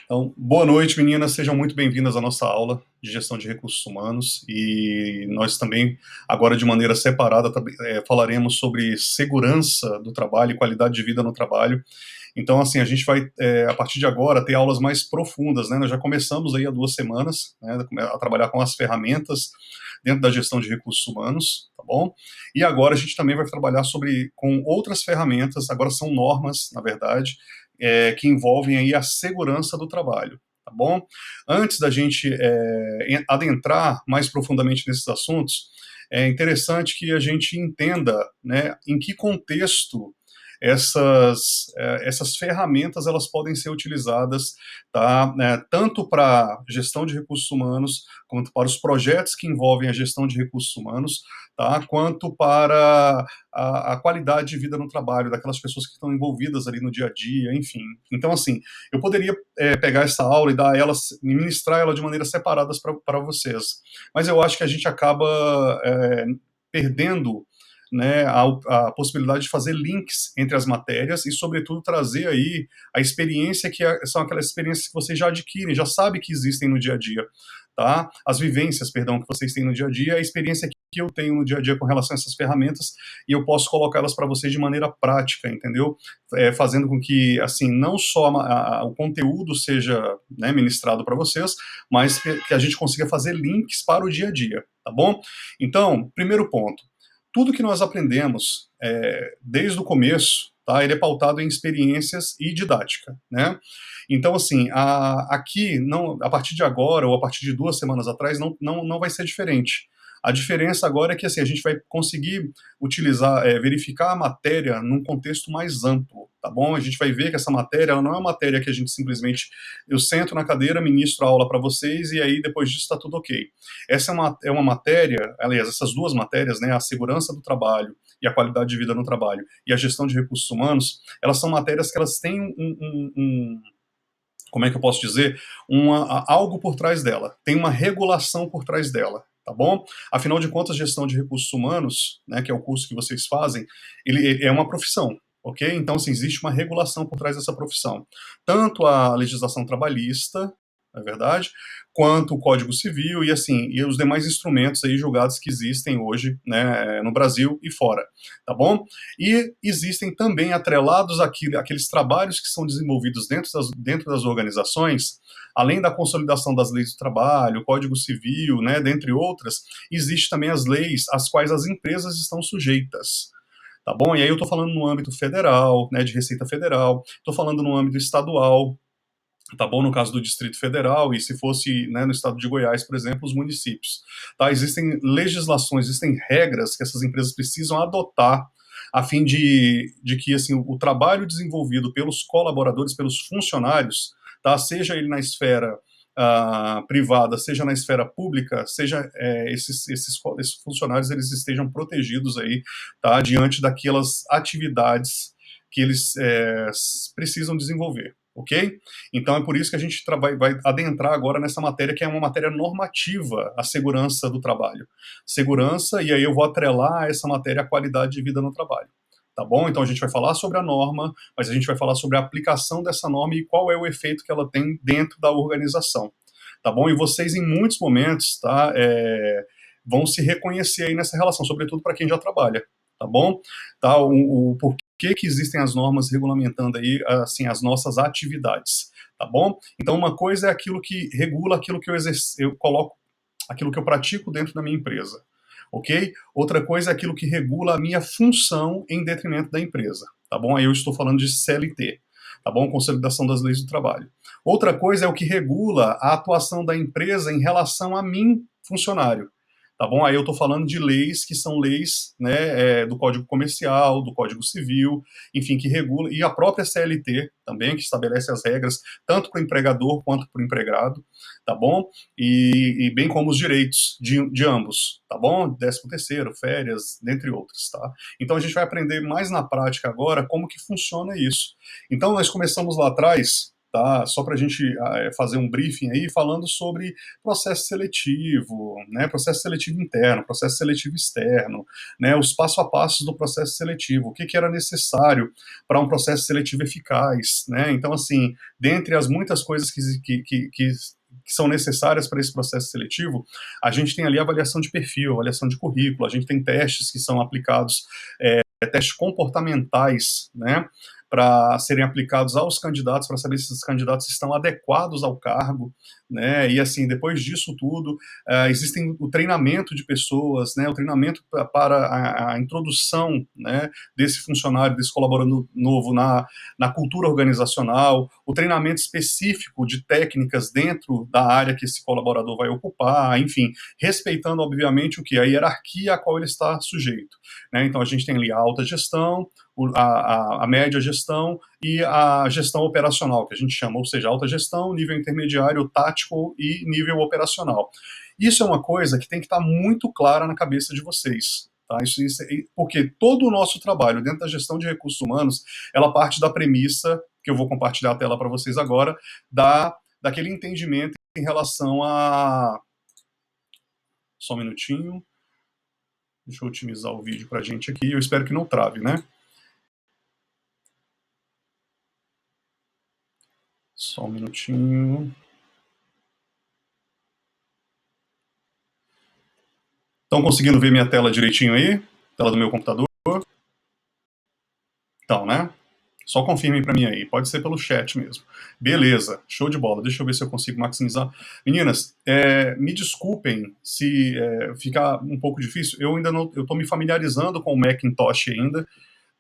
Então, boa noite, meninas, sejam muito bem-vindas à nossa aula de gestão de recursos humanos e nós também, agora de maneira separada, falaremos sobre segurança do trabalho e qualidade de vida no trabalho. Então, assim, a gente vai, a partir de agora, ter aulas mais profundas, né? Nós já começamos aí há 2 semanas, né, a trabalhar com as ferramentas dentro da gestão de recursos humanos, tá bom? E agora a gente também vai trabalhar com outras ferramentas, agora são normas, na verdade, que envolvem aí a segurança do trabalho, tá bom? Antes da gente adentrar mais profundamente nesses assuntos, é interessante que a gente entenda, né, em que contexto essas ferramentas elas podem ser utilizadas, tá, né, tanto para gestão de recursos humanos, quanto para os projetos que envolvem a gestão de recursos humanos, tá, quanto para a qualidade de vida no trabalho daquelas pessoas que estão envolvidas ali no dia a dia, enfim. Então, assim, eu poderia pegar essa aula e dar elas, ministrar ela de maneira separada para vocês, mas eu acho que a gente acaba perdendo, né, a possibilidade de fazer links entre as matérias e, sobretudo, trazer aí a experiência são aquelas experiências que vocês já adquirem, já sabem que existem no dia a dia, tá? As vivências, perdão, que vocês têm no dia a dia, a experiência que eu tenho no dia a dia com relação a essas ferramentas, e eu posso colocá-las para vocês de maneira prática, entendeu? Fazendo com que, assim, não só o conteúdo seja, né, ministrado para vocês, mas que a gente consiga fazer links para o dia a dia, tá bom? Então, primeiro ponto, tudo que nós aprendemos desde o começo, tá, ele é pautado em experiências e didática, né? Então, assim, aqui, não, a partir de agora, ou a partir de 2 semanas atrás, não vai ser diferente. A diferença agora é que, assim, a gente vai conseguir utilizar, verificar a matéria num contexto mais amplo, tá bom? A gente vai ver que essa matéria, ela não é uma matéria que a gente simplesmente, eu sento na cadeira, ministro a aula para vocês e aí depois disso está tudo ok. Essa é uma matéria, aliás, essas duas matérias, né, a segurança do trabalho e a qualidade de vida no trabalho e a gestão de recursos humanos, elas são matérias que elas têm como é que eu posso dizer, algo por trás dela, tem uma regulação por trás dela, tá bom? Afinal de contas, gestão de recursos humanos, né, que é o curso que vocês fazem, ele é uma profissão, ok? Então, assim, existe uma regulação por trás dessa profissão. Tanto a legislação trabalhista, não é verdade, quanto o Código Civil e, assim, e os demais instrumentos aí julgados que existem hoje, né, no Brasil e fora, tá bom? E existem também atrelados aqueles trabalhos que são desenvolvidos dentro das organizações, além da consolidação das leis do trabalho, Código Civil, né, dentre outras, existe também as leis às quais as empresas estão sujeitas. Tá bom? E aí eu estou falando no âmbito federal, né, de Receita Federal, estou falando no âmbito estadual, tá bom? No caso do Distrito Federal, e se fosse, né, no estado de Goiás, por exemplo, os municípios. Tá? Existem legislações, existem regras que essas empresas precisam adotar a fim de que, assim, o trabalho desenvolvido pelos colaboradores, pelos funcionários, tá? Seja ele na esfera privada, seja na esfera pública, seja esses funcionários eles estejam protegidos aí, tá? Diante daquelas atividades que eles precisam desenvolver. Ok? Então é por isso que a gente vai adentrar agora nessa matéria, que é uma matéria normativa, a segurança do trabalho. Segurança, e aí eu vou atrelar essa matéria à qualidade de vida no trabalho. Tá bom? Então a gente vai falar sobre a norma, mas a gente vai falar sobre a aplicação dessa norma e qual é o efeito que ela tem dentro da organização. Tá bom? E vocês, em muitos momentos, tá, vão se reconhecer aí nessa relação, sobretudo para quem já trabalha. Tá bom? Tá, por que existem as normas regulamentando aí, assim, as nossas atividades, tá bom? Então, uma coisa é aquilo que regula aquilo que eu coloco, aquilo que eu pratico dentro da minha empresa, ok? Outra coisa é aquilo que regula a minha função em detrimento da empresa, tá bom? Aí eu estou falando de CLT, tá bom? Consolidação das leis do trabalho. Outra coisa é o que regula a atuação da empresa em relação a mim, funcionário, tá bom? Aí eu estou falando de leis que são leis, né, do Código Comercial, do Código Civil, enfim, que regula, e a própria CLT também, que estabelece as regras, tanto para o empregador quanto para o empregado, tá bom? E bem como os direitos de ambos, tá bom? 13º, férias, dentre outros, tá? Então a gente vai aprender mais na prática agora como que funciona isso. Então nós começamos lá atrás, tá? Só para a gente fazer um briefing aí, falando sobre processo seletivo, né? Processo seletivo interno, processo seletivo externo, né? Os passo a passos do processo seletivo, o que era necessário para um processo seletivo eficaz, né? Então, assim, dentre as muitas coisas que são necessárias para esse processo seletivo, a gente tem ali a avaliação de perfil, avaliação de currículo, a gente tem testes que são aplicados, testes comportamentais, né, para serem aplicados aos candidatos, para saber se os candidatos estão adequados ao cargo, né, e assim, depois disso tudo, existem o treinamento de pessoas, né, o treinamento para a introdução, né, desse funcionário, desse colaborador novo na cultura organizacional, o treinamento específico de técnicas dentro da área que esse colaborador vai ocupar, enfim, respeitando, obviamente, o que? A hierarquia a qual ele está sujeito, né, então a gente tem ali a alta gestão, a média gestão e a gestão operacional, que a gente chama, ou seja, alta gestão, nível intermediário, tático e nível operacional. Isso é uma coisa que tem que estar muito clara na cabeça de vocês. Tá? Porque todo o nosso trabalho dentro da gestão de recursos humanos, ela parte da premissa, que eu vou compartilhar a tela para vocês agora, daquele entendimento em relação a... Só um minutinho. Deixa eu otimizar o vídeo para a gente aqui. Eu espero que não trave, né? Só um minutinho. Estão conseguindo ver minha tela direitinho aí? Tela do meu computador? Então, né? Só confirmem para mim aí. Pode ser pelo chat mesmo. Beleza, show de bola. Deixa eu ver se eu consigo maximizar. Meninas, me desculpem se ficar um pouco difícil. Eu ainda não, eu estou me familiarizando com o Macintosh ainda,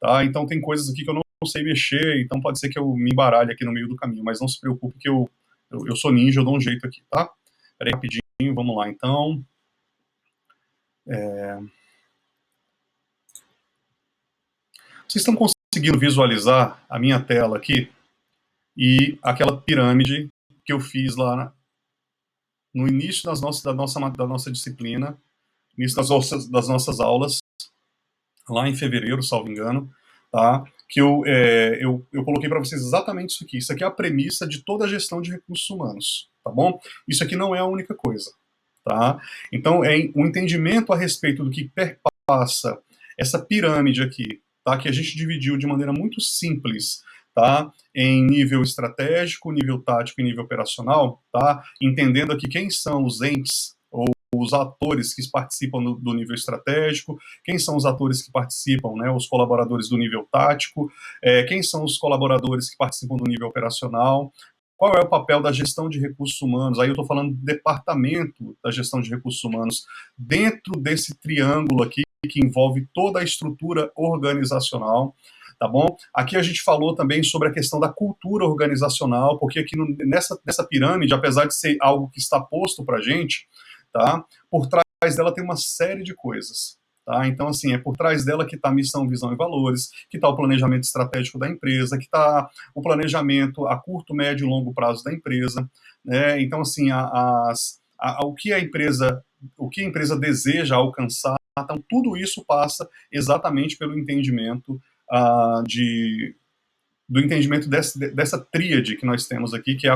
tá? Então tem coisas aqui que eu não sei mexer, então pode ser que eu me embaralhe aqui no meio do caminho, mas não se preocupe que eu sou ninja, eu dou um jeito aqui, tá? Peraí rapidinho, vamos lá então. Vocês estão conseguindo visualizar a minha tela aqui e aquela pirâmide que eu fiz lá no início da nossa disciplina, início das nossas aulas, lá em fevereiro, salvo engano, tá? Que eu coloquei para vocês exatamente isso aqui. Isso aqui é a premissa de toda a gestão de recursos humanos, tá bom? Isso aqui não é a única coisa, tá? Então, é um entendimento a respeito do que perpassa essa pirâmide aqui, tá? Que a gente dividiu de maneira muito simples, tá? Em nível estratégico, nível tático e nível operacional, tá? Entendendo aqui quem são os entes ou os atores que participam do nível estratégico, quem são os atores que participam, né, os colaboradores do nível tático, quem são os colaboradores que participam do nível operacional, qual é o papel da gestão de recursos humanos, aí eu estou falando do departamento da gestão de recursos humanos, dentro desse triângulo aqui, que envolve toda a estrutura organizacional, tá bom? Aqui a gente falou também sobre a questão da cultura organizacional, porque aqui nessa pirâmide, apesar de ser algo que está posto para a gente, tá? Por trás dela tem uma série de coisas. Tá? Então, assim, é por trás dela que está a missão, visão e valores, que está o planejamento estratégico da empresa, que está o planejamento a curto, médio e longo prazo da empresa. Né? Então, assim, o que a empresa deseja alcançar, então, tudo isso passa exatamente pelo entendimento do entendimento dessa tríade que nós temos aqui, que é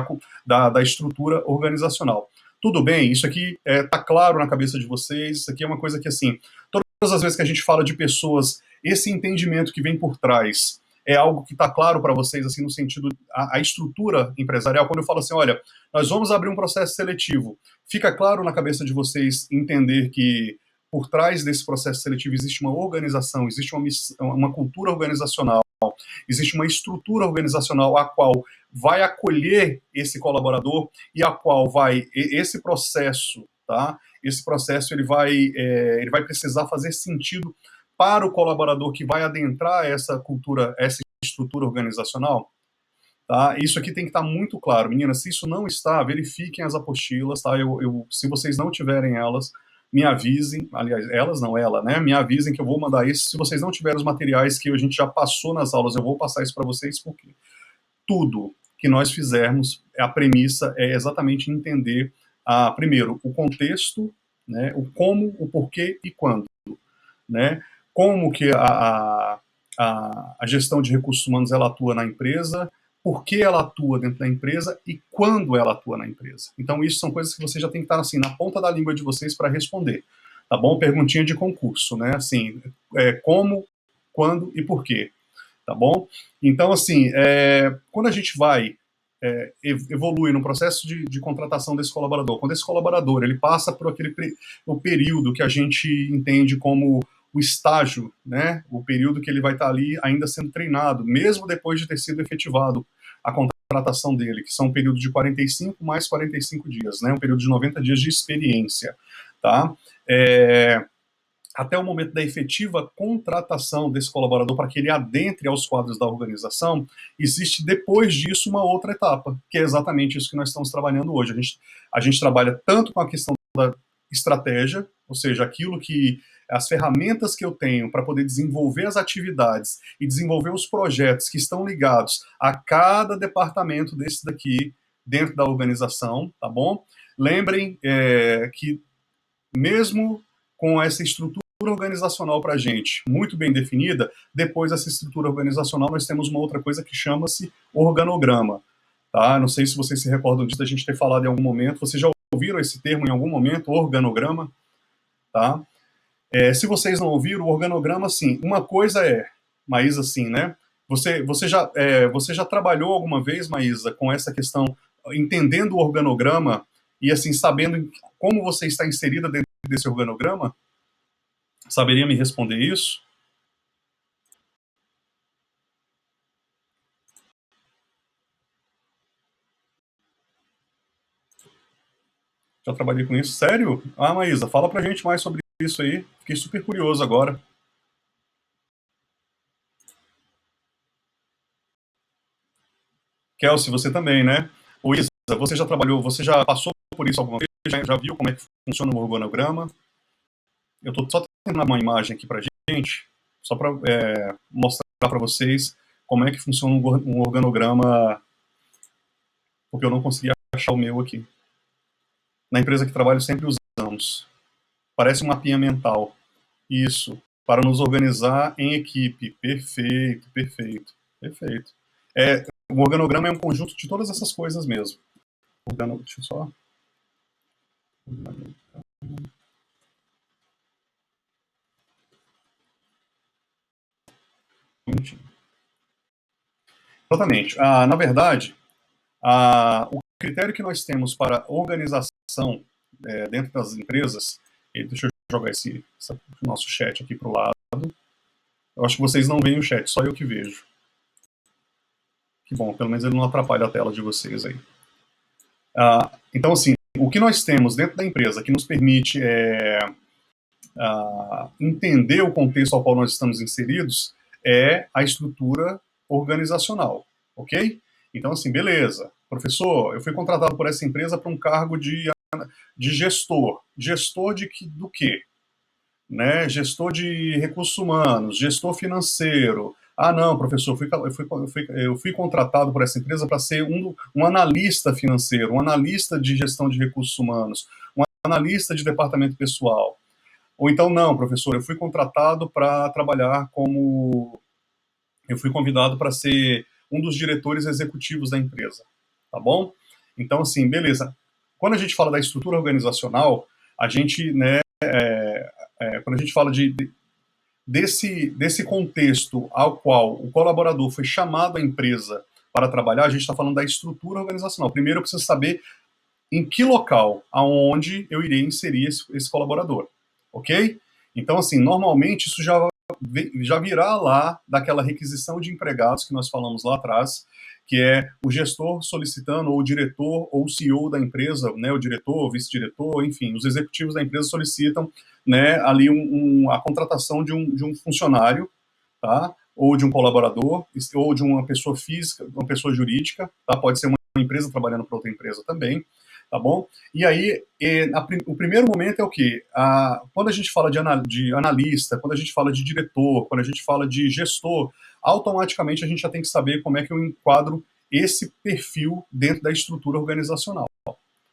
da estrutura organizacional. Tudo bem, isso aqui está claro na cabeça de vocês, isso aqui é uma coisa que, assim, todas as vezes que a gente fala de pessoas, esse entendimento que vem por trás é algo que está claro para vocês, assim, no sentido, a estrutura empresarial, quando eu falo assim, olha, nós vamos abrir um processo seletivo, fica claro na cabeça de vocês entender que por trás desse processo seletivo existe uma organização, existe uma cultura organizacional, existe uma estrutura organizacional a qual vai acolher esse colaborador e a qual esse processo, tá? Esse processo ele vai precisar fazer sentido para o colaborador que vai adentrar essa cultura, essa estrutura organizacional. Tá? Isso aqui tem que estar muito claro. Meninas, se isso não está, verifiquem as apostilas. Tá? Se vocês não tiverem elas, me avisem. Aliás, elas não, ela, né? Me avisem que eu vou mandar isso. Se vocês não tiverem os materiais que a gente já passou nas aulas, eu vou passar isso para vocês, porque tudo que nós fizermos, a premissa é exatamente entender, primeiro, o contexto, né? O como, o porquê e quando. Né? Como que a gestão de recursos humanos ela atua na empresa, por que ela atua dentro da empresa e quando ela atua na empresa. Então, isso são coisas que vocês já tem que estar assim, na ponta da língua de vocês para responder. Tá bom? Perguntinha de concurso, né? Assim, como, quando e por quê. Tá bom? Então, assim, quando a gente vai evolui no processo de contratação desse colaborador, quando esse colaborador ele passa por o período que a gente entende como o estágio, né, o período que ele vai estar ali ainda sendo treinado, mesmo depois de ter sido efetivado a contratação dele, que são um período de 45 mais 45 dias, né, um período de 90 dias de experiência, tá? Até o momento da efetiva contratação desse colaborador para que ele adentre aos quadros da organização, existe depois disso uma outra etapa, que é exatamente isso que nós estamos trabalhando hoje. A gente trabalha tanto com a questão da estratégia, ou seja, aquilo que as ferramentas que eu tenho para poder desenvolver as atividades e desenvolver os projetos que estão ligados a cada departamento desse daqui dentro da organização, tá bom? Lembrem que mesmo com essa estrutura organizacional para a gente muito bem definida, depois dessa estrutura organizacional nós temos uma outra coisa que chama-se organograma. Tá? Não sei se vocês se recordam disso, da gente ter falado em algum momento. Vocês já ouviram esse termo em algum momento, organograma? Tá? Se vocês não ouviram, o organograma, assim, uma coisa Maísa, assim, né? Você já trabalhou alguma vez, Maísa, com essa questão, entendendo o organograma e, assim, sabendo como você está inserida dentro desse organograma? Saberia me responder isso? Já trabalhei com isso? Sério? Ah, Maísa, fala pra gente mais sobre isso aí. Fiquei super curioso agora. Kelsey, você também, né? O Isa, você já trabalhou, você já passou por isso alguma vez? Já viu como é que funciona o organograma? Eu estou só tendo uma imagem aqui pra gente, só para mostrar para vocês como é que funciona um organograma, porque eu não consegui achar o meu aqui. Na empresa que trabalho sempre usamos. Parece um mapinha mental. Isso, para nos organizar em equipe. Perfeito, perfeito, perfeito. O organograma é um conjunto de todas essas coisas mesmo. Deixa eu só. Exatamente. Na verdade, o critério que nós temos para organização dentro das empresas, deixa eu jogar esse nosso chat aqui para o lado. Eu acho que vocês não veem o chat, só eu que vejo. Que bom, pelo menos ele não atrapalha a tela de vocês aí. Então, assim, o que nós temos dentro da empresa que nos permite entender o contexto ao qual nós estamos inseridos é a estrutura organizacional, ok? Então, assim, beleza. Professor, eu fui contratado por essa empresa para um cargo de gestor. Gestor do quê? Né? Gestor de recursos humanos, gestor financeiro. Ah, não, professor, eu fui contratado por essa empresa para ser um analista financeiro, um analista de gestão de recursos humanos, um analista de departamento pessoal. Ou então, não, professor, eu fui contratado para trabalhar como. Eu fui convidado para ser um dos diretores executivos da empresa. Tá bom? Então, assim, beleza. Quando a gente fala da estrutura organizacional, a gente, né, quando a gente fala desse contexto ao qual o colaborador foi chamado à empresa para trabalhar, a gente está falando da estrutura organizacional. Primeiro, eu preciso saber em que local, aonde eu irei inserir esse colaborador, ok? Então, assim, normalmente isso já virá lá daquela requisição de empregados que nós falamos lá atrás, que é o gestor solicitando, ou o diretor, ou o CEO da empresa, né, o diretor, o vice-diretor, enfim, os executivos da empresa solicitam, né, ali a contratação de um funcionário, tá? Ou de um colaborador, ou de uma pessoa física, uma pessoa jurídica, tá? Pode ser uma empresa trabalhando para outra empresa também, tá bom? E aí, o primeiro momento é o quê? Quando a gente fala de analista, quando a gente fala de diretor, quando a gente fala de gestor, automaticamente a gente já tem que saber como é que eu enquadro esse perfil dentro da estrutura organizacional.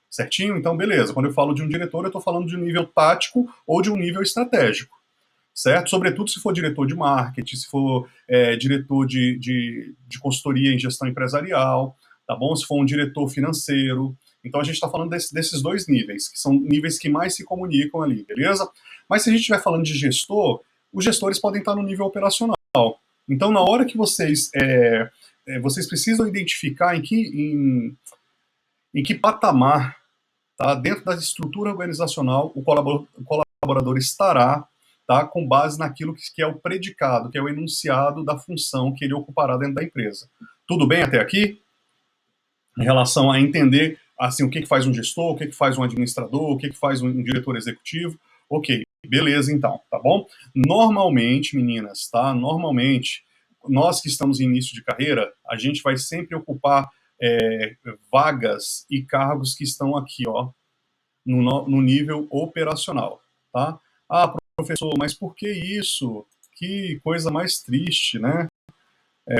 Certinho? Então, beleza. Quando eu falo de um diretor, eu estou falando de um nível tático ou de um nível estratégico. certo? Sobretudo se for diretor de marketing, se for diretor de consultoria em gestão empresarial, tá bom? Se for um diretor financeiro. Então a gente está falando desses dois níveis, que são níveis que mais se comunicam ali, beleza? Mas se a gente estiver falando de gestor, os gestores podem estar no nível operacional. Então, na hora que vocês precisam identificar em que patamar, tá, dentro da estrutura organizacional, o colaborador estará, tá, com base naquilo que é o predicado, que é o enunciado da função que ele ocupará dentro da empresa. Tudo bem até aqui? Em relação a entender assim, o que faz um gestor, o que faz um administrador, o que faz um diretor executivo. Ok, beleza então, tá bom? Normalmente, meninas, tá? Normalmente, nós que estamos em início de carreira, a gente vai sempre ocupar vagas e cargos que estão aqui, ó, no nível operacional, tá? Ah, professor, mas por que isso? Que coisa mais triste, né?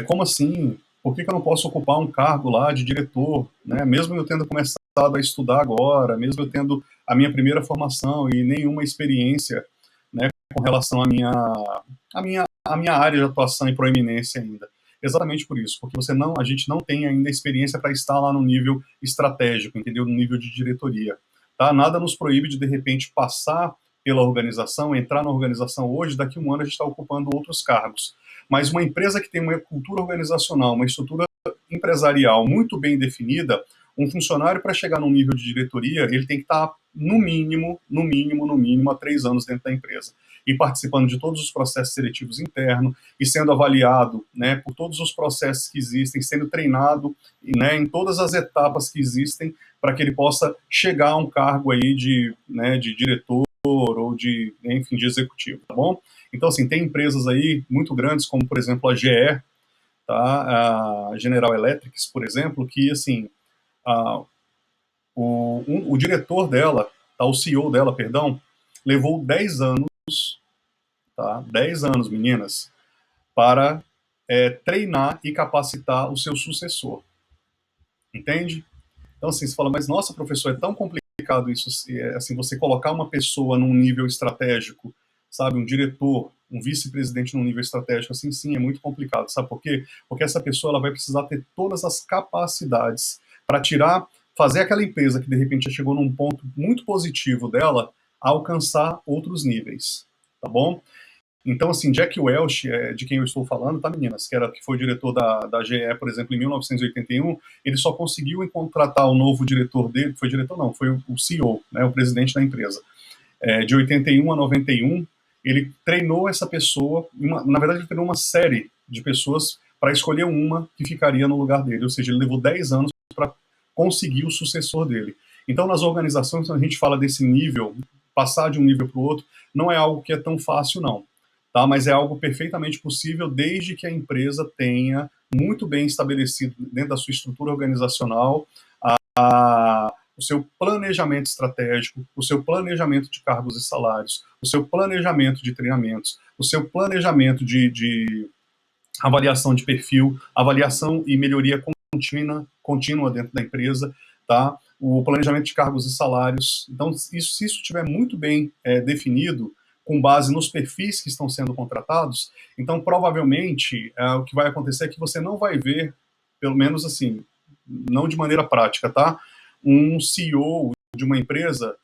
Como assim? Por que eu não posso ocupar um cargo lá de diretor, né? Mesmo eu tendo começado a estudar agora, mesmo eu tendo a minha primeira formação e nenhuma experiência, né, com relação à minha área de atuação e proeminência ainda. Exatamente por isso, porque a gente não tem ainda experiência para estar lá no nível estratégico, entendeu? No nível de diretoria, tá? Nada nos proíbe de repente passar pela organização, entrar na organização hoje, daqui a um ano a gente está ocupando outros cargos. Mas uma empresa que tem uma cultura organizacional, uma estrutura empresarial muito bem definida, um funcionário para chegar num nível de diretoria, ele tem que estar no mínimo, há 3 anos dentro da empresa e participando de todos os processos seletivos internos e sendo avaliado, né, por todos os processos que existem, sendo treinado, né, em todas as etapas que existem para que ele possa chegar a um cargo aí de diretor ou enfim, de executivo, tá bom? Então, assim, tem empresas aí muito grandes, como, por exemplo, a GE, tá? A General Electric, por exemplo, que, assim, a, o diretor dela, tá? O CEO dela, perdão, levou 10 anos, tá? 10 anos, meninas, para treinar e capacitar o seu sucessor, entende? Então, assim, você fala, mas nossa, professor, é tão complicado isso, assim, você colocar uma pessoa num nível estratégico, sabe, um diretor, um vice-presidente num nível estratégico, assim, sim, é muito complicado, sabe por quê? Porque essa pessoa, ela vai precisar ter todas as capacidades para fazer aquela empresa que, de repente, já chegou num ponto muito positivo dela, a alcançar outros níveis, tá bom? Então, assim, Jack Welch, de quem eu estou falando, tá, meninas? Que foi o diretor da GE, por exemplo, em 1981, ele só conseguiu contratar o novo diretor dele, foi diretor não, foi o CEO, né, o presidente da empresa. De 81 a 91, ele treinou essa pessoa, na verdade ele treinou uma série de pessoas para escolher uma que ficaria no lugar dele, ou seja, ele levou 10 anos para conseguir o sucessor dele. Então, nas organizações, quando a gente fala desse nível, passar de um nível para o outro, não é algo que é tão fácil, não. Tá? Mas é algo perfeitamente possível desde que a empresa tenha muito bem estabelecido dentro da sua estrutura organizacional o seu planejamento estratégico, o seu planejamento de cargos e salários, o seu planejamento de treinamentos, o seu planejamento de avaliação de perfil, avaliação e melhoria contínua dentro da empresa, tá? O planejamento de cargos e salários. Então, se isso estiver muito bem definido, com base nos perfis que estão sendo contratados, então provavelmente o que vai acontecer é que você não vai ver, pelo menos assim, não de maneira prática, tá? Um CEO de uma empresa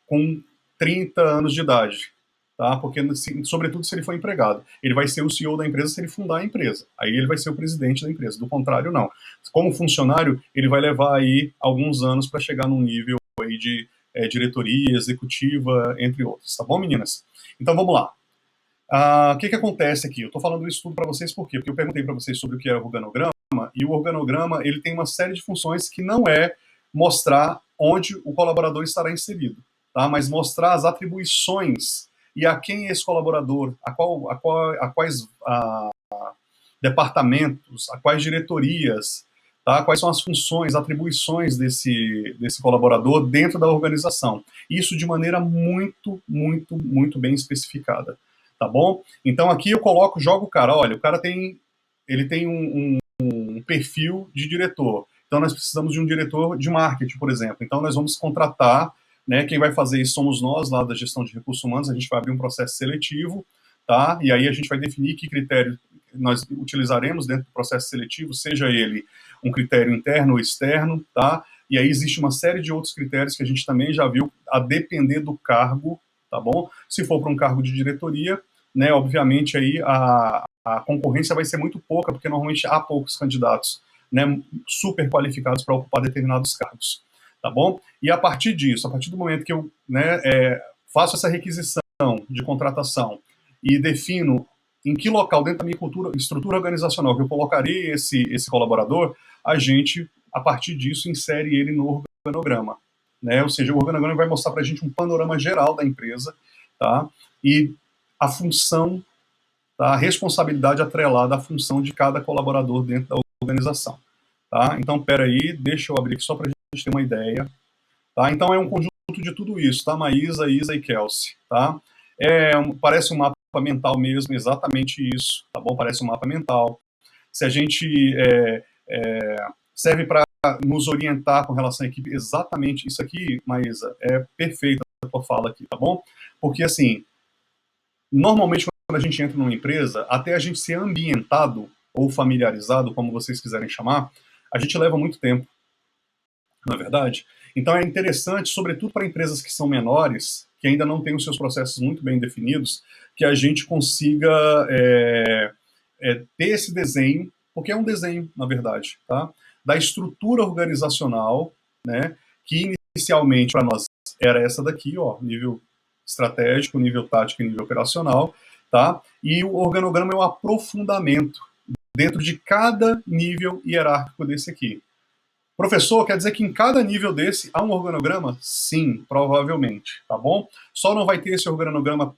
com 30 anos de idade, tá? Porque, sobretudo, se ele for empregado. Ele vai ser o CEO da empresa se ele fundar a empresa. Aí ele vai ser o presidente da empresa. Do contrário, não. Como funcionário, ele vai levar aí alguns anos para chegar num nível aí de diretoria, executiva, entre outros. Tá bom, meninas? Então, vamos lá. O que acontece aqui? Eu estou falando isso tudo para vocês por quê? Porque eu perguntei para vocês sobre o que é o organograma, e o organograma ele tem uma série de funções que não é mostrar onde o colaborador estará inserido, tá? Mas mostrar as atribuições e a quem é esse colaborador, a quais departamentos, a quais diretorias, tá? Quais são as funções, atribuições desse colaborador dentro da organização. Isso de maneira muito, muito, muito bem especificada, tá bom? Então aqui eu jogo o cara, olha, o cara ele tem um perfil de diretor. Então nós precisamos de um diretor de marketing, por exemplo. Então nós vamos contratar né? Quem vai fazer isso somos nós, lá da gestão de recursos humanos, a gente vai abrir um processo seletivo, tá? E aí a gente vai definir que critério nós utilizaremos dentro do processo seletivo, seja ele um critério interno ou externo, tá? E aí existe uma série de outros critérios que a gente também já viu, a depender do cargo, tá bom? Se for para um cargo de diretoria, né, obviamente aí a concorrência vai ser muito pouca, porque normalmente há poucos candidatos, né, super qualificados para ocupar determinados cargos, tá bom? E a partir disso, a partir do momento que eu, né, faço essa requisição de contratação e defino em que local dentro da minha estrutura organizacional que eu colocarei esse colaborador, a gente, a partir disso, insere ele no organograma, né? Ou seja, o organograma vai mostrar para a gente um panorama geral da empresa, tá? E a função, tá? A responsabilidade atrelada à função de cada colaborador dentro da organização, tá? Então, peraí, deixa eu abrir aqui só para a gente ter uma ideia, tá? Então, é um conjunto de tudo isso, tá? Maísa, Isa e Kelsey, tá? Parece um mapa mental mesmo, exatamente isso, tá bom? Parece um mapa mental. Se a gente serve para nos orientar com relação à equipe, exatamente isso aqui, Maísa, é perfeita a tua fala aqui, tá bom? Porque, assim, normalmente quando a gente entra numa empresa, até a gente ser ambientado ou familiarizado, como vocês quiserem chamar, a gente leva muito tempo, não é verdade? Então é interessante, sobretudo para empresas que são menores, que ainda não têm os seus processos muito bem definidos, que a gente consiga ter esse desenho, porque é um desenho, na verdade, tá? Da estrutura organizacional, né? Que inicialmente para nós era essa daqui, ó, nível estratégico, nível tático e nível operacional, tá? E o organograma é um aprofundamento dentro de cada nível hierárquico desse aqui. Professor, quer dizer que em cada nível desse há um organograma? Sim, provavelmente, tá bom? Só não vai ter esse organograma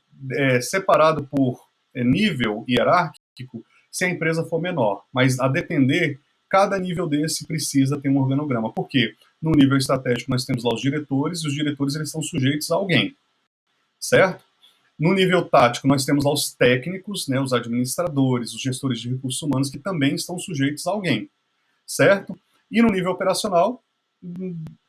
separado por nível hierárquico se a empresa for menor. Mas a depender, cada nível desse precisa ter um organograma. Por quê? No nível estratégico nós temos lá os diretores, e os diretores eles são sujeitos a alguém, certo? No nível tático, nós temos lá os técnicos, né, os administradores, os gestores de recursos humanos, que também estão sujeitos a alguém, certo? E no nível operacional,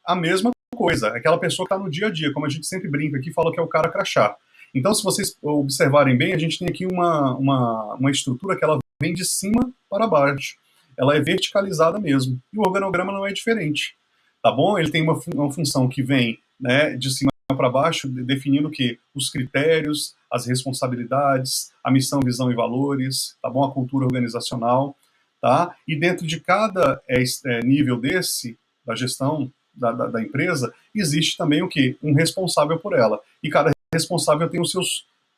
a mesma coisa. Aquela pessoa que está no dia a dia, como a gente sempre brinca aqui, fala que é o cara crachá. Então, se vocês observarem bem, a gente tem aqui uma estrutura que ela vem de cima para baixo. Ela é verticalizada mesmo. E o organograma não é diferente. Tá bom? Ele tem uma função que vem, né, de cima para baixo, definindo o que? Os critérios, as responsabilidades, a missão, visão e valores, tá bom? A cultura organizacional, tá? E dentro de cada nível desse, da gestão da empresa, existe também o que? Um responsável por ela. E cada responsável tem os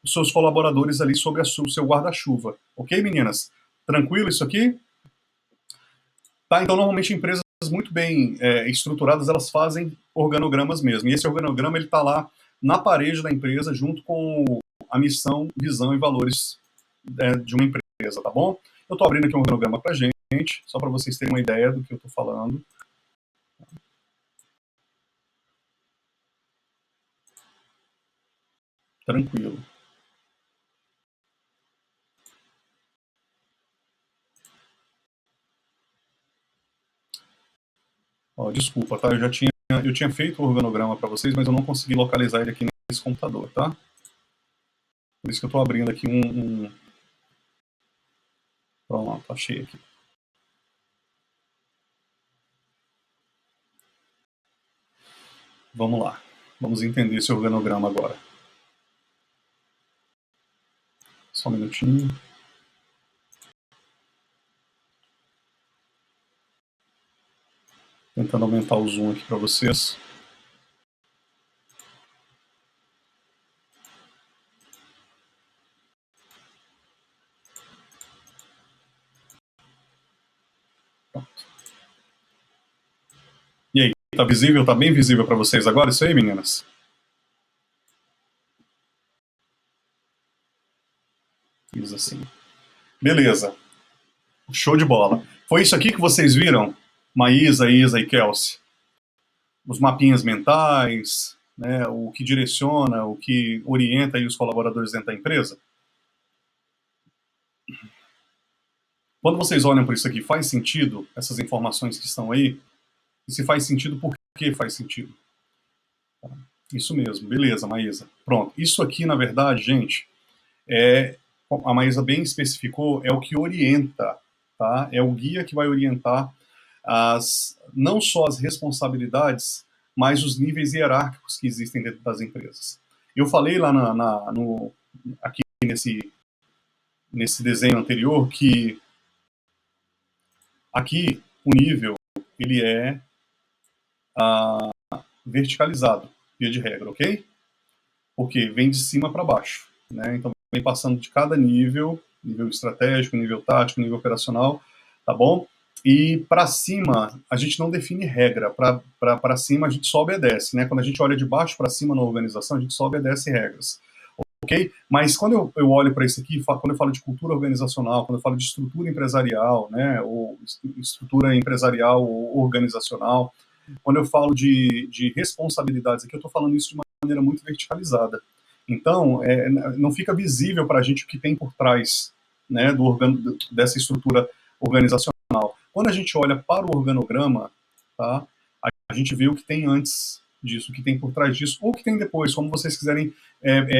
seus colaboradores ali sob o seu guarda-chuva. Ok, meninas? Tranquilo isso aqui? Tá, então normalmente empresas muito bem estruturadas, elas fazem organogramas mesmo. E esse organograma ele está lá na parede da empresa junto com a missão, visão e valores de uma empresa, tá bom? Eu estou abrindo aqui um organograma para gente, só para vocês terem uma ideia do que eu estou falando. Tranquilo. Ó, desculpa, tá? Eu tinha feito o organograma para vocês, mas eu não consegui localizar ele aqui nesse computador, tá? Por isso que eu estou abrindo aqui Pronto, achei aqui. Vamos lá. Vamos entender esse organograma agora. Só um minutinho. Tentando aumentar o zoom aqui para vocês. Pronto. E aí, tá visível? Tá bem visível para vocês agora isso aí, meninas? Isso assim. Beleza. Show de bola. Foi isso aqui que vocês viram? Maísa, Isa e Kelsey? Os mapinhas mentais, né, o que direciona, o que orienta aí os colaboradores dentro da empresa? Quando vocês olham para isso aqui, faz sentido essas informações que estão aí? E se faz sentido, por que faz sentido? Isso mesmo, beleza, Maísa. Pronto, isso aqui, na verdade, gente, é, a Maísa bem especificou, é o que orienta, tá? É o guia que vai orientar não só as responsabilidades, mas os níveis hierárquicos que existem dentro das empresas. Eu falei lá aqui nesse desenho anterior que aqui o nível ele é verticalizado, via de regra, ok? Porque vem de cima para baixo, né? Então vem passando de cada nível, nível estratégico, nível tático, nível operacional, tá bom? E para cima a gente não define regra, para cima a gente só obedece, né? Quando a gente olha de baixo para cima na organização, a gente só obedece regras. Ok? Mas quando eu olho para isso aqui, quando eu falo de cultura organizacional, quando eu falo de estrutura empresarial, né, ou estrutura empresarial ou organizacional, quando eu falo de responsabilidades aqui, eu estou falando isso de uma maneira muito verticalizada. Então, não fica visível para a gente o que tem por trás, né, dessa estrutura organizacional. Quando a gente olha para o organograma, tá, a gente vê o que tem antes disso, o que tem por trás disso, ou o que tem depois, como vocês quiserem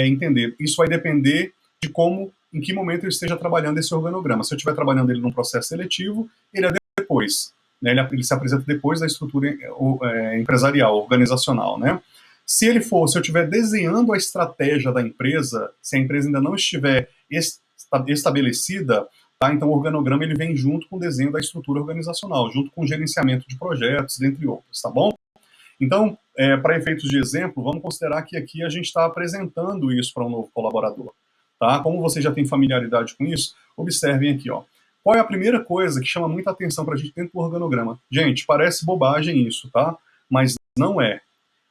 entender. Isso vai depender de como, em que momento eu esteja trabalhando esse organograma. Se eu estiver trabalhando ele num processo seletivo, ele é depois. Né? Ele se apresenta depois da estrutura empresarial, organizacional, né? Se eu estiver desenhando a estratégia da empresa, se a empresa ainda não estiver estabelecida, tá? Então o organograma ele vem junto com o desenho da estrutura organizacional, junto com o gerenciamento de projetos, dentre outros, tá bom? Então, para efeitos de exemplo, vamos considerar que aqui a gente está apresentando isso para um novo colaborador. Tá? Como você já tem familiaridade com isso, observem aqui. Ó. Qual é a primeira coisa que chama muita atenção para a gente dentro do organograma? Gente, parece bobagem isso, tá? Mas não é.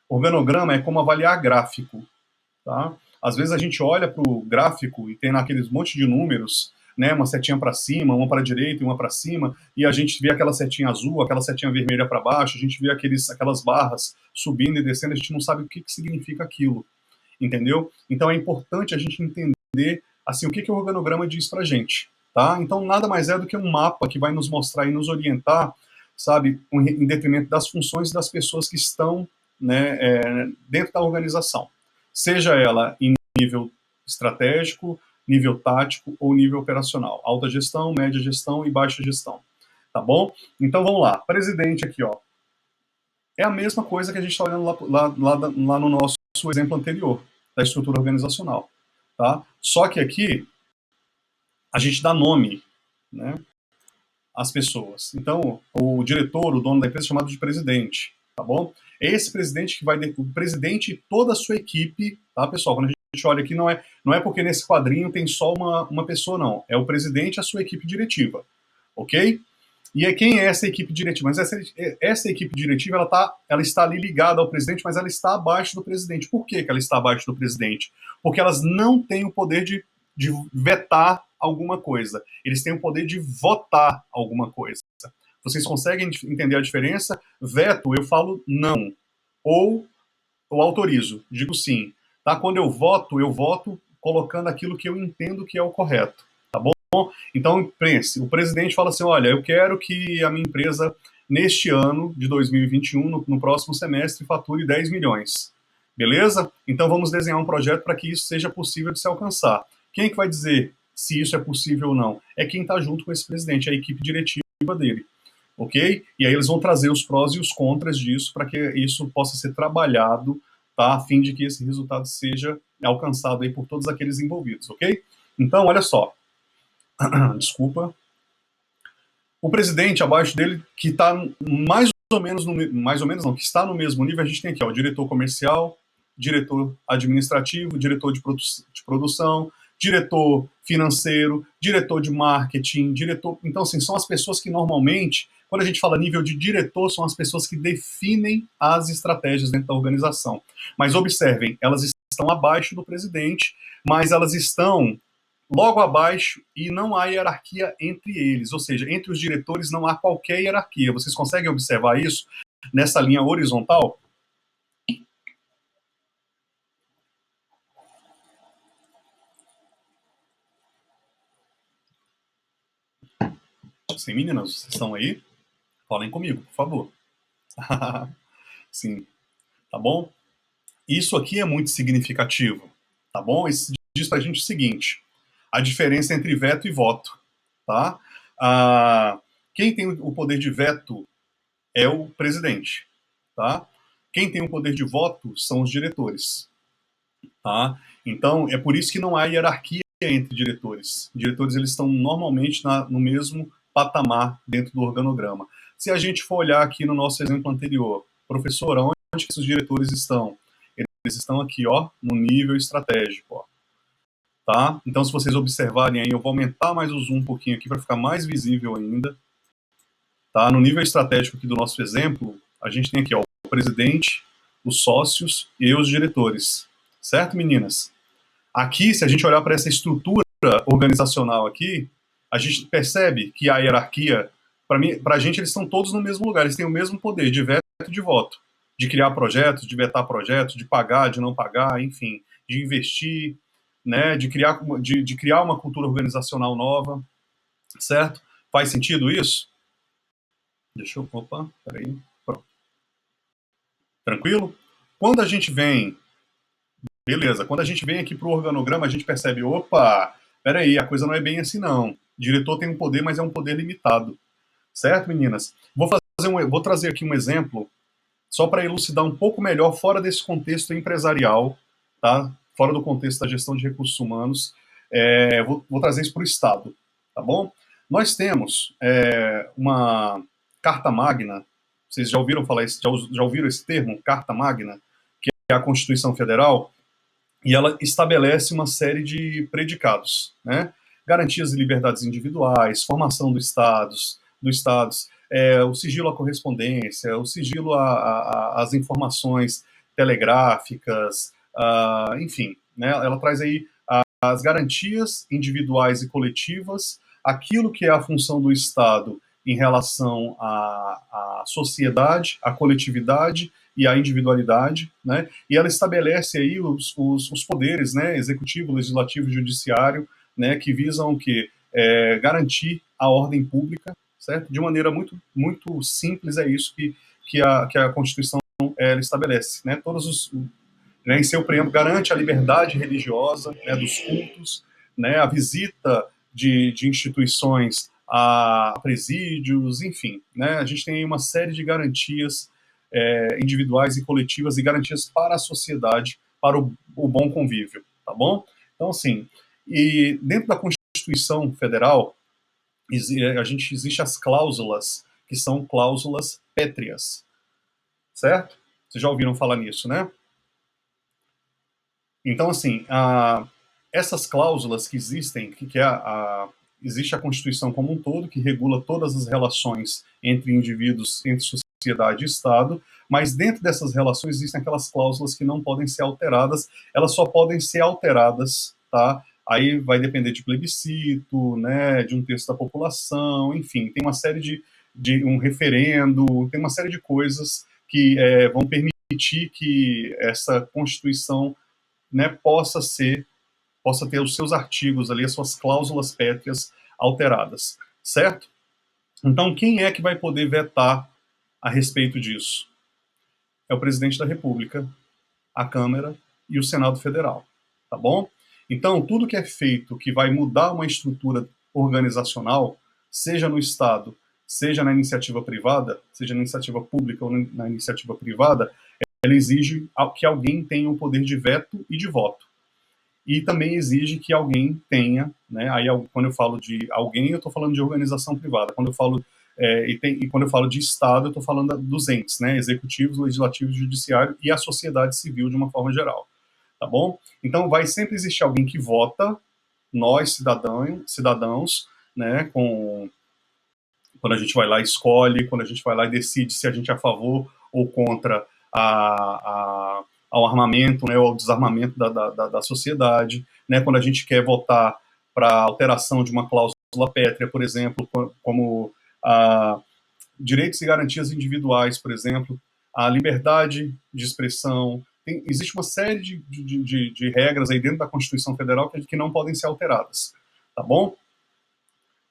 Organograma é como avaliar gráfico. Tá? Às vezes a gente olha para o gráfico e tem naqueles monte de números, né, uma setinha para cima, uma para a direita e uma para cima, e a gente vê aquela setinha azul, aquela setinha vermelha para baixo, a gente vê aquelas barras subindo e descendo, a gente não sabe o que significa aquilo, entendeu? Então é importante a gente entender assim o que o organograma diz para a gente, tá? Então nada mais é do que um mapa que vai nos mostrar e nos orientar, sabe, em detrimento das funções das pessoas que estão, né, dentro da organização, seja ela em nível estratégico, nível tático ou nível operacional. Alta gestão, média gestão e baixa gestão. Tá bom? Então vamos lá. Presidente aqui, ó. É a mesma coisa que a gente está olhando lá no nosso exemplo anterior, da estrutura organizacional. Tá? Só que aqui a gente dá nome, né, às pessoas. Então, o diretor, o dono da empresa é chamado de presidente, tá bom? É esse presidente que vai, o presidente e toda a sua equipe, tá, pessoal? Quando a gente olha aqui, não é porque nesse quadrinho tem só uma pessoa, não. É o presidente e a sua equipe diretiva, ok? E quem é essa equipe diretiva? Mas essa equipe diretiva ela está ali ligada ao presidente, mas ela está abaixo do presidente. Por que ela está abaixo do presidente? Porque elas não têm o poder de vetar alguma coisa. Eles têm o poder de votar alguma coisa. Vocês conseguem entender a diferença? Veto, eu falo não. Ou eu autorizo, digo sim. Tá? Quando eu voto colocando aquilo que eu entendo que é o correto. Tá bom? Então, pense, o presidente fala assim, olha, eu quero que a minha empresa, neste ano de 2021, no próximo semestre, fature 10 milhões. Beleza? Então vamos desenhar um projeto para que isso seja possível de se alcançar. Quem é que vai dizer se isso é possível ou não? É quem está junto com esse presidente, a equipe diretiva dele. Ok? E aí eles vão trazer os prós e os contras disso para que isso possa ser trabalhado, tá? A fim de que esse resultado seja alcançado aí por todos aqueles envolvidos, ok? Então, olha só, desculpa, o presidente abaixo dele, que está mais ou menos, mais ou menos não, que está no mesmo nível, a gente tem aqui, ó, o diretor comercial, diretor administrativo, diretor de produção, diretor financeiro, diretor de marketing, diretor. Então, assim, são as pessoas que normalmente, quando a gente fala nível de diretor, são as pessoas que definem as estratégias dentro da organização. Mas observem, elas estão abaixo do presidente, mas elas estão logo abaixo e não há hierarquia entre eles, ou seja, entre os diretores não há qualquer hierarquia. Vocês conseguem observar isso nessa linha horizontal? Sim, meninas, vocês estão aí? Falem comigo, por favor. Sim, tá bom? Isso aqui é muito significativo, tá bom? Isso diz pra gente o seguinte, a diferença entre veto e voto, tá? Quem tem o poder de veto é o presidente, tá? Quem tem o poder de voto são os diretores, tá? Então, é por isso que não há hierarquia entre diretores. Diretores, eles estão normalmente no mesmo patamar dentro do organograma. Se a gente for olhar aqui no nosso exemplo anterior, professor, onde que esses diretores estão? Eles estão aqui, ó, no nível estratégico, ó, tá? Então, se vocês observarem aí, eu vou aumentar mais o zoom um pouquinho aqui para ficar mais visível ainda, tá? No nível estratégico aqui do nosso exemplo, a gente tem aqui, ó, o presidente, os sócios e os diretores, certo, meninas? Aqui, se a gente olhar para essa estrutura organizacional aqui, a gente percebe que a hierarquia, para a gente, eles estão todos no mesmo lugar, eles têm o mesmo poder de veto e de voto, de criar projetos, de vetar projetos, de pagar, de não pagar, enfim, de investir, né, de criar uma cultura organizacional nova, certo? Faz sentido isso? Deixa eu, opa, peraí, pronto. Tranquilo? Quando a gente vem Beleza, quando a gente vem aqui para o organograma, a gente percebe, opa, peraí, a coisa não é bem assim não. O diretor tem um poder, mas é um poder limitado. Certo, meninas? Vou trazer aqui um exemplo, só para elucidar um pouco melhor, fora desse contexto empresarial, tá? Fora do contexto da gestão de recursos humanos. Vou trazer isso para o Estado, tá bom? Nós temos uma Carta Magna, vocês já ouviram falar, já ouviram esse termo, Carta Magna, que é a Constituição Federal? E ela estabelece uma série de predicados, né? Garantias e liberdades individuais, formação do Estados, o sigilo à correspondência, o sigilo às informações telegráficas, enfim, né? Ela traz aí as garantias individuais e coletivas, aquilo que é a função do Estado em relação à sociedade, à coletividade e à individualidade, né? E ela estabelece aí os poderes, né? Executivo, legislativo e judiciário, né? Que visam que garantir a ordem pública, certo? De maneira muito muito simples é isso que a Constituição ela estabelece, né? Em seu preâmbulo, garante a liberdade religiosa, né, dos cultos, né, a visita de instituições a presídios, enfim, né, a gente tem uma série de garantias individuais e coletivas e garantias para a sociedade, para o bom convívio, tá bom? Então, assim, e dentro da Constituição Federal, existe as cláusulas, que são cláusulas pétreas, certo? Vocês já ouviram falar nisso, né? Então, assim, essas cláusulas que existem, existe a Constituição como um todo, que regula todas as relações entre indivíduos, entre sociedade e Estado, mas dentro dessas relações existem aquelas cláusulas que não podem ser alteradas, elas só podem ser alteradas, tá? Aí vai depender de plebiscito, né, de um terço da população, enfim, tem uma série de um referendo, tem uma série de coisas que vão permitir que essa Constituição, né, possa ter os seus artigos ali, as suas cláusulas pétreas alteradas, certo? Então, quem é que vai poder vetar a respeito disso? É o presidente da República, a Câmara e o Senado Federal, tá bom? Então, tudo que é feito que vai mudar uma estrutura organizacional, seja no Estado, seja na iniciativa privada, seja na iniciativa pública ou na iniciativa privada, ela exige que alguém tenha o poder de veto e de voto. E também exige que alguém tenha, né, aí quando eu falo de alguém, eu estou falando de organização privada. Quando eu falo quando eu falo de Estado, eu estou falando dos entes, né, executivos, legislativos, judiciário e a sociedade civil de uma forma geral, tá bom? Então vai sempre existir alguém que vota, nós cidadãos, né, quando a gente vai lá e escolhe, quando a gente vai lá e decide se a gente é a favor ou contra ao armamento, né, ou ao desarmamento da sociedade, né, quando a gente quer votar para alteração de uma cláusula pétrea, por exemplo, como direitos e garantias individuais, por exemplo, a liberdade de expressão. Existe uma série de regras aí dentro da Constituição Federal que não podem ser alteradas, tá bom?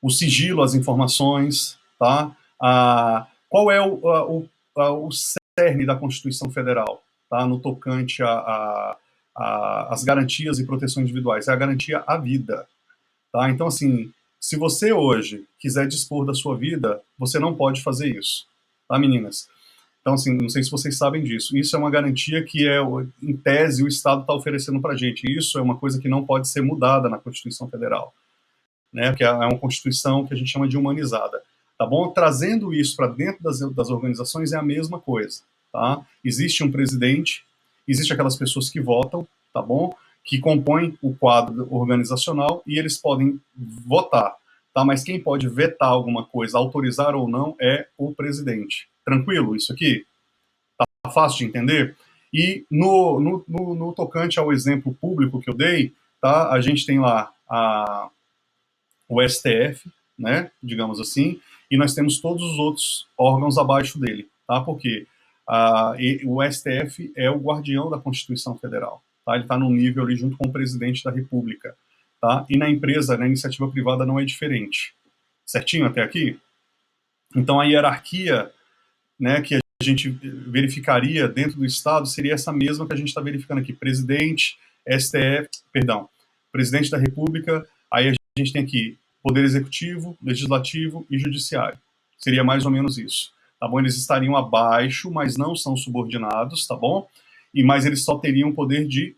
O sigilo às informações, tá? Qual é o cerne da Constituição Federal? tá, no tocante às garantias e proteções individuais, é a garantia à vida. Tá? Então, assim, se você hoje quiser dispor da sua vida, você não pode fazer isso, tá, meninas? Então, assim, não sei se vocês sabem disso. Isso é uma garantia que, em tese, o Estado está oferecendo para a gente. Isso é uma coisa que não pode ser mudada na Constituição Federal, né? Que é uma Constituição que a gente chama de humanizada. Tá bom? Trazendo isso para dentro das organizações é a mesma coisa, tá? Existe um presidente, existe aquelas pessoas que votam, tá bom? Que compõem o quadro organizacional e eles podem votar, tá? Mas quem pode vetar alguma coisa, autorizar ou não, é o presidente. Tranquilo isso aqui? Tá fácil de entender? E no tocante ao exemplo público que eu dei, tá? A gente tem lá o STF, né, digamos assim, e nós temos todos os outros órgãos abaixo dele, tá? Porque o STF é o guardião da Constituição Federal, tá? Ele está no nível ali junto com o presidente da República, tá? E na empresa, na iniciativa privada não é diferente. Certinho até aqui? Então a hierarquia, né, que a gente verificaria dentro do Estado seria essa mesma que a gente está verificando aqui: presidente, STF, perdão, presidente da República, aí a gente tem aqui poder executivo, legislativo e judiciário. Seria mais ou menos isso, tá bom? Eles estariam abaixo, mas não são subordinados, tá bom? Mas eles só teriam o poder de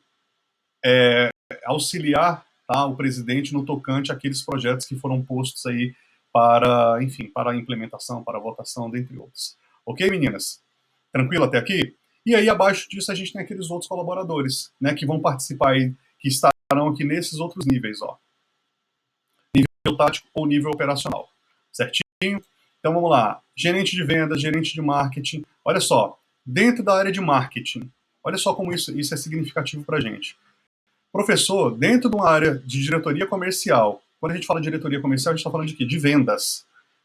auxiliar, tá, o presidente no tocante àqueles projetos que foram postos aí para, enfim, para a implementação, para a votação, dentre outros. Ok, meninas? Tranquilo até aqui? E aí, abaixo disso, a gente tem aqueles outros colaboradores, né, que vão participar aí, que estarão aqui nesses outros níveis, ó. Nível tático ou nível operacional. Certinho? Então, vamos lá. Gerente de vendas, gerente de marketing. Olha só, dentro da área de marketing, olha só como isso é significativo para a gente. Professor, dentro de uma área de diretoria comercial, quando a gente fala de diretoria comercial, a gente está falando de quê? De vendas,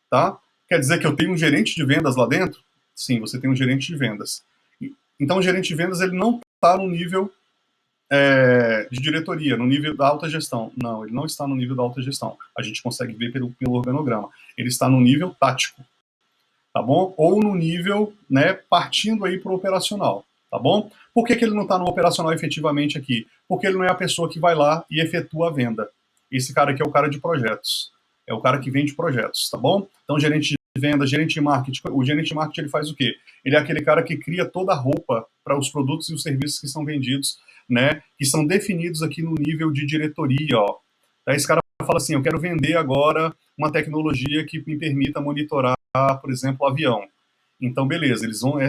tá? Quer dizer que eu tenho um gerente de vendas lá dentro? Sim, você tem um gerente de vendas. Então, o gerente de vendas, ele não está no nível de diretoria, no nível da alta gestão. Não, ele não está no nível da alta gestão. A gente consegue ver pelo organograma. Ele está no nível tático, tá bom? Ou no nível, né, partindo aí para o operacional, tá bom? Por que ele não está no operacional efetivamente aqui? Porque ele não é a pessoa que vai lá e efetua a venda. Esse cara aqui é o cara de projetos. É o cara que vende projetos, tá bom? Então, gerente de venda, gerente de marketing. O gerente de marketing, ele faz o quê? Ele é aquele cara que cria toda a roupa para os produtos e os serviços que são vendidos, né? Que são definidos aqui no nível de diretoria, ó. Aí esse cara fala assim, eu quero vender agora uma tecnologia que me permita monitorar, por exemplo, o avião. Então, beleza,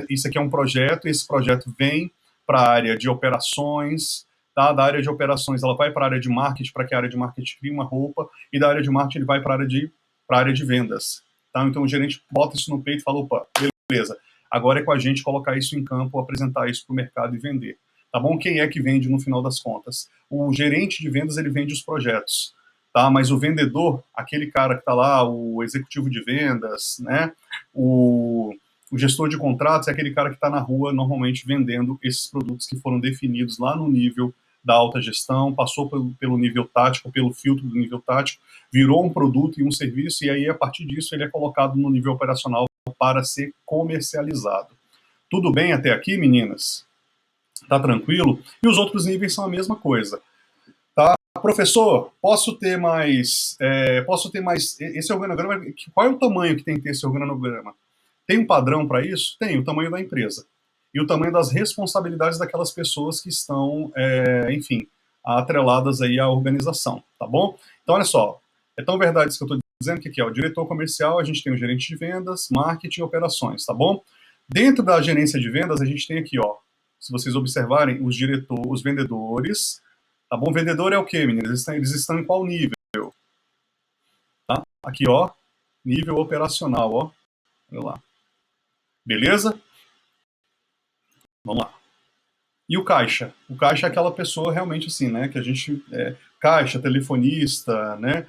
isso aqui é um projeto, esse projeto vem para a área de operações, tá? Da área de operações ela vai para a área de marketing, para que a área de marketing crie uma roupa, e da área de marketing ele vai para a área de vendas. Tá? Então o gerente bota isso no peito e fala, opa, beleza, agora é com a gente colocar isso em campo, apresentar isso para o mercado e vender. Tá bom? Quem é que vende no final das contas? O gerente de vendas, ele vende os projetos. Tá? Mas o vendedor, aquele cara que está lá, o executivo de vendas, né? O gestor de contratos é aquele cara que está na rua, normalmente, vendendo esses produtos que foram definidos lá no nível da alta gestão, passou pelo nível tático, pelo filtro do nível tático, virou um produto e um serviço, e aí, a partir disso, ele é colocado no nível operacional para ser comercializado. Tudo bem até aqui, meninas? Tá tranquilo? E os outros níveis são a mesma coisa. Tá? Professor, posso ter mais, esse organograma, qual é o tamanho que tem que ter esse organograma? Tem um padrão para isso? Tem, o tamanho da empresa. E o tamanho das responsabilidades daquelas pessoas que estão, enfim, atreladas aí à organização, tá bom? Então, olha só, é tão verdade isso que eu estou dizendo que aqui, ó, o diretor comercial, a gente tem o gerente de vendas, marketing e operações, tá bom? Dentro da gerência de vendas, a gente tem aqui, ó, se vocês observarem, os vendedores, tá bom? Vendedor é o quê, meninas? Eles estão em qual nível? Tá? Aqui, ó, nível operacional, ó. Olha lá. Beleza? Vamos lá. E o caixa? O caixa é aquela pessoa realmente assim, né? Que a gente. Caixa, telefonista, né?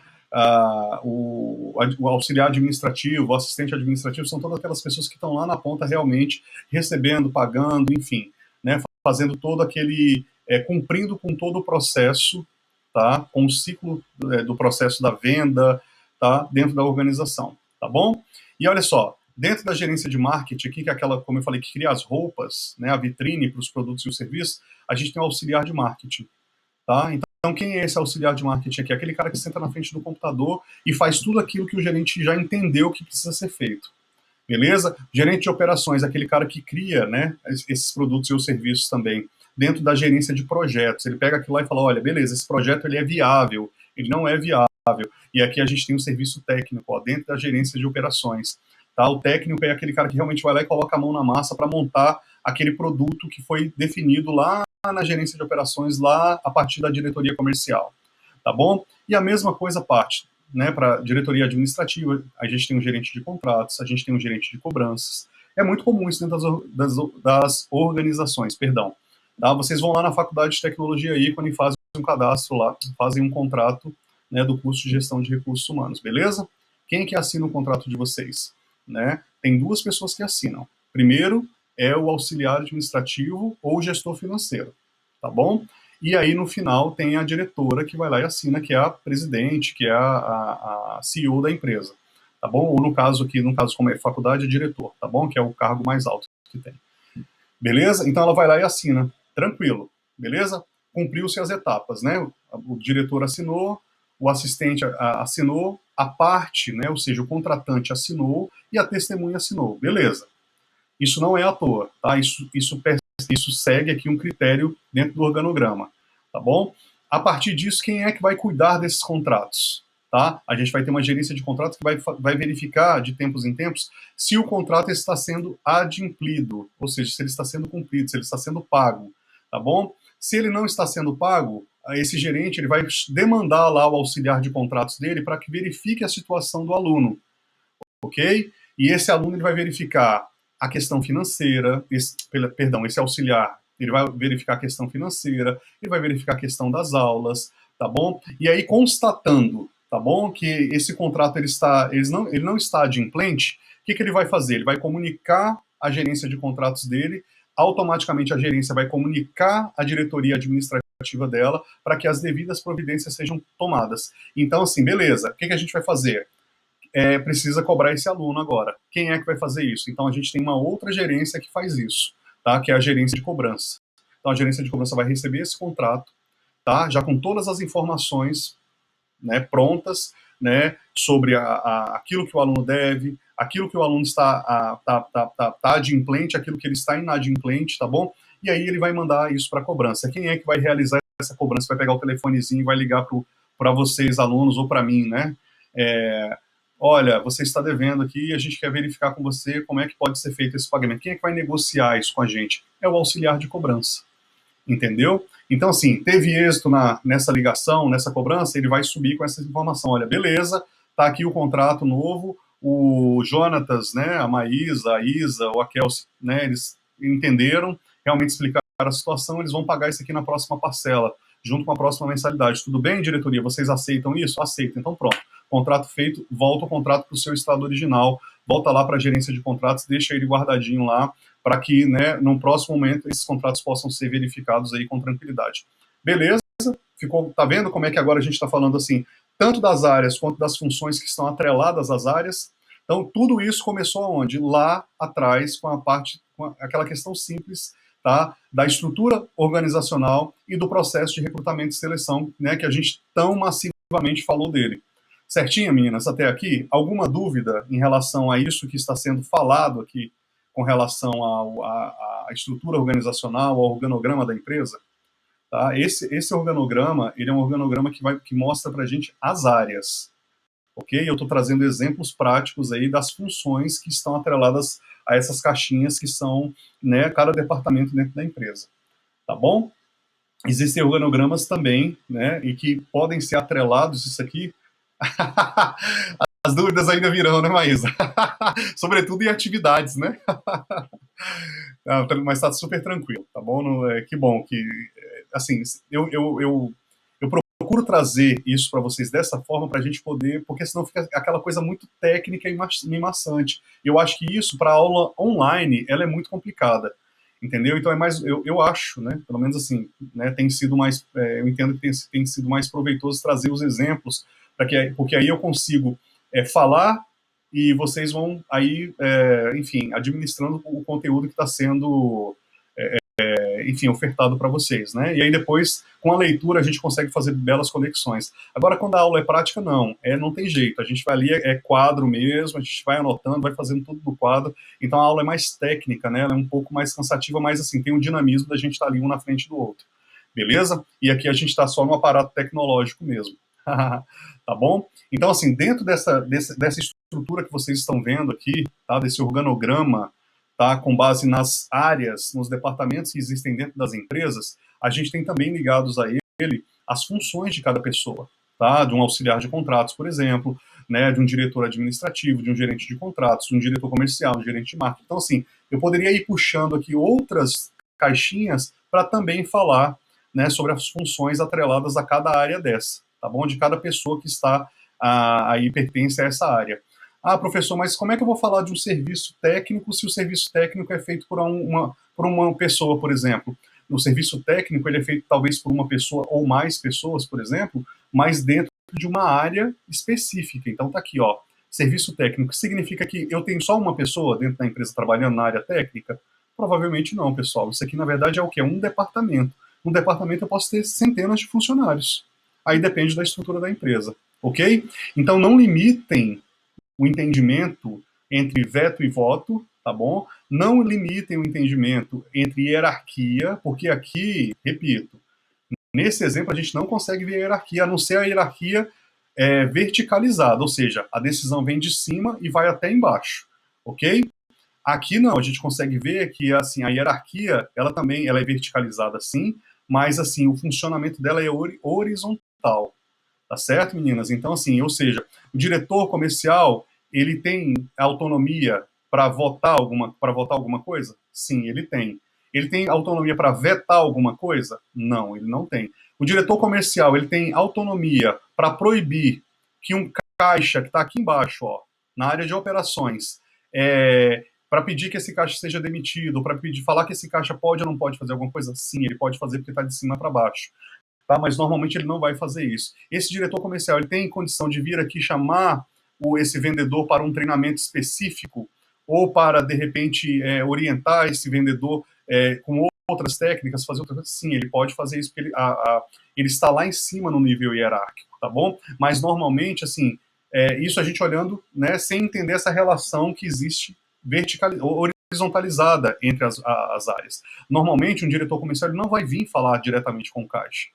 O auxiliar administrativo, o assistente administrativo, são todas aquelas pessoas que estão lá na ponta realmente recebendo, pagando, enfim, né? Fazendo todo aquele. Cumprindo com todo o processo, tá? Com o ciclo do processo da venda, tá? Dentro da organização, tá bom? E olha só, Dentro da gerência de marketing, aqui, que é aquela, como eu falei, que cria as roupas, né, a vitrine para os produtos e os serviços, a gente tem o auxiliar de marketing. Tá? Então, quem é esse auxiliar de marketing aqui? Aquele cara que senta na frente do computador e faz tudo aquilo que o gerente já entendeu que precisa ser feito. Beleza? Gerente de operações, aquele cara que cria, né, esses produtos e os serviços também, dentro da gerência de projetos. Ele pega aquilo lá e fala, olha, beleza, esse projeto ele é viável, ele não é viável. E aqui a gente tem um serviço técnico, ó, dentro da gerência de operações. Tá? O técnico é aquele cara que realmente vai lá e coloca a mão na massa para montar aquele produto que foi definido lá na gerência de operações, lá a partir da diretoria comercial. Tá bom? E a mesma coisa parte, né, para diretoria administrativa, a gente tem um gerente de contratos, a gente tem um gerente de cobranças. É muito comum isso dentro das organizações, perdão. Tá? Vocês vão lá na faculdade de tecnologia ícone e fazem um cadastro lá, fazem um contrato, né, do curso de gestão de recursos humanos, beleza? Quem é que assina o contrato de vocês? Né? Tem duas pessoas que assinam. Primeiro é o auxiliar administrativo ou o gestor financeiro, tá bom? E aí, no final, tem a diretora que vai lá e assina, que é a presidente, que é a CEO da empresa, tá bom? Ou no caso aqui, no caso como é faculdade, é diretor, tá bom? Que é o cargo mais alto que tem. Beleza? Então ela vai lá e assina. Tranquilo. Beleza? Cumpriu-se as etapas, né? O diretor assinou, o assistente assinou, a parte, né? Ou seja, o contratante assinou e a testemunha assinou. Beleza. Isso não é à toa, tá? Isso segue aqui um critério dentro do organograma, tá bom? A partir disso, quem é que vai cuidar desses contratos? Tá? A gente vai ter uma gerência de contratos que vai verificar de tempos em tempos se o contrato está sendo adimplido, ou seja, se ele está sendo cumprido, se ele está sendo pago, tá bom? Se ele não está sendo pago, esse gerente ele vai demandar lá o auxiliar de contratos dele para que verifique a situação do aluno, ok? E esse aluno ele vai verificar a questão financeira, esse auxiliar, ele vai verificar a questão financeira, ele vai verificar a questão das aulas, tá bom? E aí, constatando, tá bom, que esse contrato ele não está adimplente, o que ele vai fazer? Ele vai comunicar a gerência de contratos dele, automaticamente a gerência vai comunicar a diretoria administrativa dela para que as devidas providências sejam tomadas. Então, assim, beleza, o que a gente vai fazer? Precisa cobrar esse aluno agora. Quem é que vai fazer isso? Então a gente tem uma outra gerência que faz isso, tá? Que é a gerência de cobrança. Então a gerência de cobrança vai receber esse contrato, tá? Já com todas as informações, né, prontas, né, sobre aquilo que o aluno deve, aquilo que o aluno está adimplente, aquilo que ele está inadimplente, tá bom? E aí ele vai mandar isso para a cobrança. Quem é que vai realizar essa cobrança? Vai pegar o telefonezinho e vai ligar para vocês, alunos, ou para mim, né? Olha, você está devendo aqui e a gente quer verificar com você como é que pode ser feito esse pagamento. Quem é que vai negociar isso com a gente? É o auxiliar de cobrança, entendeu? Então, assim, teve êxito nessa ligação, nessa cobrança, ele vai subir com essa informação. Olha, beleza, tá aqui o contrato novo, o Jonatas, né, a Maísa, a Isa, o Kelsey, né, eles entenderam, realmente explicaram a situação, eles vão pagar isso aqui na próxima parcela, junto com a próxima mensalidade. Tudo bem, diretoria? Vocês aceitam isso? Aceitam. Então, pronto. Contrato feito, volta o contrato para o seu estado original, volta lá para a gerência de contratos, deixa ele guardadinho lá, para que, né, no próximo momento, esses contratos possam ser verificados aí com tranquilidade. Beleza? Tá vendo como é que agora a gente está falando assim, tanto das áreas quanto das funções que estão atreladas às áreas? Então, tudo isso começou aonde? Lá atrás, com aquela questão simples, tá? Da estrutura organizacional e do processo de recrutamento e seleção, né, que a gente tão massivamente falou dele. Certinho, meninas, até aqui? Alguma dúvida em relação a isso que está sendo falado aqui com relação à estrutura organizacional, ao organograma da empresa? Tá? Esse organograma, ele é um organograma que mostra para a gente as áreas, ok? Eu estou trazendo exemplos práticos aí das funções que estão atreladas a essas caixinhas que são, né, cada departamento dentro da empresa, tá bom? Existem organogramas também, né, e que podem ser atrelados, isso aqui, as dúvidas ainda virão, né, Maísa? Sobretudo em atividades, né? Não, mas está super tranquilo, tá bom? Que bom que, assim, eu procuro trazer isso para vocês dessa forma para a gente poder, porque senão fica aquela coisa muito técnica e maçante. Eu acho que isso, para aula online, ela é muito complicada, entendeu? Então é mais, eu acho, né, pelo menos assim, né, tem sido mais, eu entendo que tem sido mais proveitoso trazer os exemplos, porque aí eu consigo falar e vocês vão aí, enfim, administrando o conteúdo que está sendo, enfim, ofertado para vocês, né? E aí depois, com a leitura, a gente consegue fazer belas conexões. Agora, quando a aula é prática, não tem jeito. A gente vai ali, é quadro mesmo, a gente vai anotando, vai fazendo tudo no quadro. Então a aula é mais técnica, né? Ela é um pouco mais cansativa, mas assim, tem um dinamismo da gente estar ali um na frente do outro. Beleza? E aqui a gente está só no aparato tecnológico mesmo. Tá bom? Então, assim, dentro dessa estrutura que vocês estão vendo aqui, tá? Desse organograma, tá? Com base nas áreas, nos departamentos que existem dentro das empresas, a gente tem também ligados a ele as funções de cada pessoa, tá? De um auxiliar de contratos, por exemplo, né? De um diretor administrativo, de um gerente de contratos, de um diretor comercial, de um gerente de marketing. Então, assim, eu poderia ir puxando aqui outras caixinhas para também falar, né, sobre as funções atreladas a cada área dessa, tá bom? De cada pessoa que está aí pertence a essa área. Ah, professor, mas como é que eu vou falar de um serviço técnico se o serviço técnico é feito por uma pessoa, por exemplo? O serviço técnico ele é feito talvez por uma pessoa ou mais pessoas, por exemplo, mas dentro de uma área específica. Então tá aqui, ó, serviço técnico. Significa que eu tenho só uma pessoa dentro da empresa trabalhando na área técnica? Provavelmente não, pessoal. Isso aqui, na verdade, é o quê? É um departamento. Um departamento eu posso ter centenas de funcionários. Aí depende da estrutura da empresa, ok? Então não limitem o entendimento entre veto e voto, tá bom? Não limitem o entendimento entre hierarquia, porque aqui, repito, nesse exemplo a gente não consegue ver a hierarquia, a não ser a hierarquia verticalizada, ou seja, a decisão vem de cima e vai até embaixo, ok? Aqui não, a gente consegue ver que assim a hierarquia, ela é verticalizada sim, mas assim o funcionamento dela é horizontal, tá certo, meninas? Então assim, ou seja, o diretor comercial, ele tem autonomia para votar alguma coisa? Sim, ele tem. Ele tem autonomia para vetar alguma coisa? Não, ele não tem. O diretor comercial, ele tem autonomia para proibir que um caixa que está aqui embaixo, ó, na área de operações, para pedir que esse caixa seja demitido, para pedir falar que esse caixa pode ou não pode fazer alguma coisa? Sim, ele pode fazer porque está de cima para baixo. Tá? Mas normalmente ele não vai fazer isso. Esse diretor comercial ele tem condição de vir aqui chamar esse vendedor para um treinamento específico ou para, de repente, orientar esse vendedor com outras técnicas, fazer outras coisas? Sim, ele pode fazer isso, porque ele está lá em cima no nível hierárquico, tá bom? Mas normalmente, assim, isso a gente olhando, né, sem entender essa relação que existe horizontalizada entre as áreas. Normalmente, um diretor comercial ele não vai vir falar diretamente com o caixa.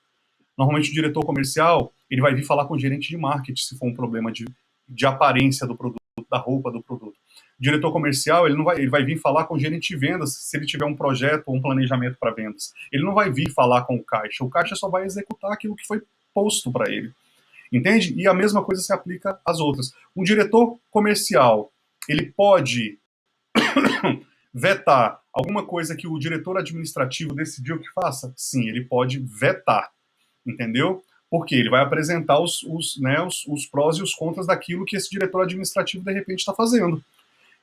Normalmente o diretor comercial, ele vai vir falar com o gerente de marketing se for um problema de aparência do produto, da roupa do produto. O diretor comercial, ele vai vir falar com o gerente de vendas se ele tiver um projeto ou um planejamento para vendas. Ele não vai vir falar com o caixa só vai executar aquilo que foi posto para ele. Entende? E a mesma coisa se aplica às outras. Um diretor comercial, ele pode vetar alguma coisa que o diretor administrativo decidiu que faça? Sim, ele pode vetar, entendeu? Porque ele vai apresentar os prós e os contras daquilo que esse diretor administrativo de repente está fazendo.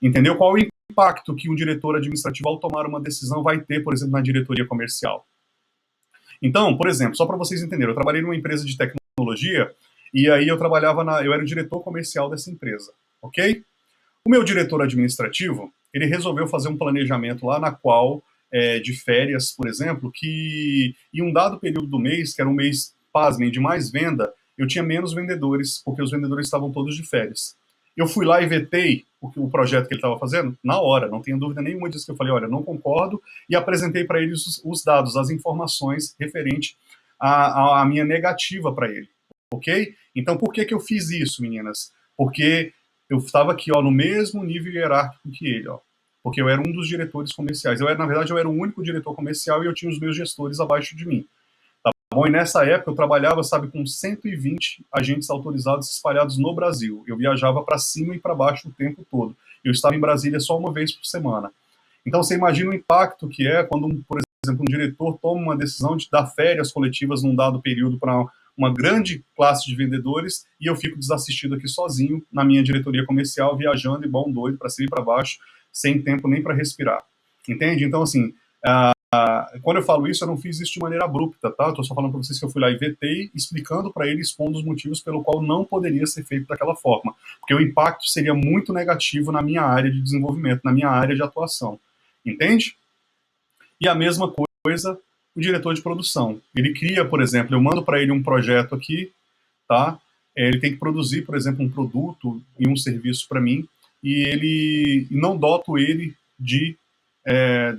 Entendeu? Qual o impacto que um diretor administrativo, ao tomar uma decisão, vai ter, por exemplo, na diretoria comercial? Então, por exemplo, só para vocês entenderem, eu trabalhei numa empresa de tecnologia e aí eu era o diretor comercial dessa empresa, ok? O meu diretor administrativo, ele resolveu fazer um planejamento lá na qual, de férias, por exemplo, que em um dado período do mês, que era um mês, pasmem, de mais venda, eu tinha menos vendedores, porque os vendedores estavam todos de férias. Eu fui lá e vetei o projeto que ele estava fazendo na hora, não tenho dúvida nenhuma disso, que eu falei, olha, não concordo, e apresentei para eles os dados, as informações referente à minha negativa para ele, ok? Então, por que eu fiz isso, meninas? Porque eu estava aqui, ó, no mesmo nível hierárquico que ele, ó, porque eu era um dos diretores comerciais. Na verdade, eu era o único diretor comercial e eu tinha os meus gestores abaixo de mim. Tá bom? E nessa época eu trabalhava, sabe, com 120 agentes autorizados espalhados no Brasil. Eu viajava para cima e para baixo o tempo todo. Eu estava em Brasília só uma vez por semana. Então você imagina o impacto que é quando, por exemplo, um diretor toma uma decisão de dar férias coletivas num dado período para uma grande classe de vendedores e eu fico desassistido aqui sozinho na minha diretoria comercial, viajando e bom doido para cima e para baixo, sem tempo nem para respirar. Entende? Então, assim, Quando eu falo isso, eu não fiz isso de maneira abrupta, tá? Eu tô só falando para vocês que eu fui lá e vetei, explicando para ele, expondo os motivos pelo qual não poderia ser feito daquela forma, porque o impacto seria muito negativo na minha área de desenvolvimento, na minha área de atuação, entende? E a mesma coisa o diretor de produção. Ele cria, por exemplo, eu mando para ele um projeto aqui, tá? Ele tem que produzir, por exemplo, um produto e um serviço para mim, e ele não doto ele de é,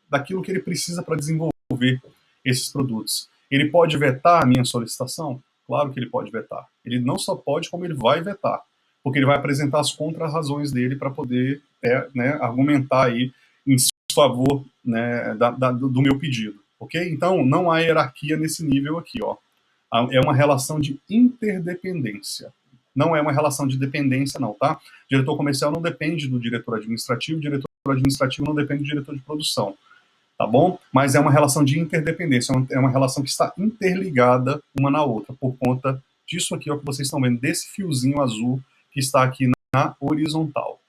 daquilo que ele precisa para desenvolver esses produtos. Ele pode vetar a minha solicitação? Claro que ele pode vetar. Ele não só pode, como ele vai vetar, porque ele vai apresentar as contrarrazões dele para poder né, argumentar aí em favor, né, do meu pedido, ok? Então, não há hierarquia nesse nível aqui, ó. É uma relação de interdependência. Não é uma relação de dependência, não, tá? O diretor comercial não depende do diretor administrativo, o diretor administrativo não depende do diretor de produção, tá bom? Mas é uma relação de interdependência, é uma relação que está interligada uma na outra, por conta disso aqui, ó, que vocês estão vendo, desse fiozinho azul que está aqui na horizontal.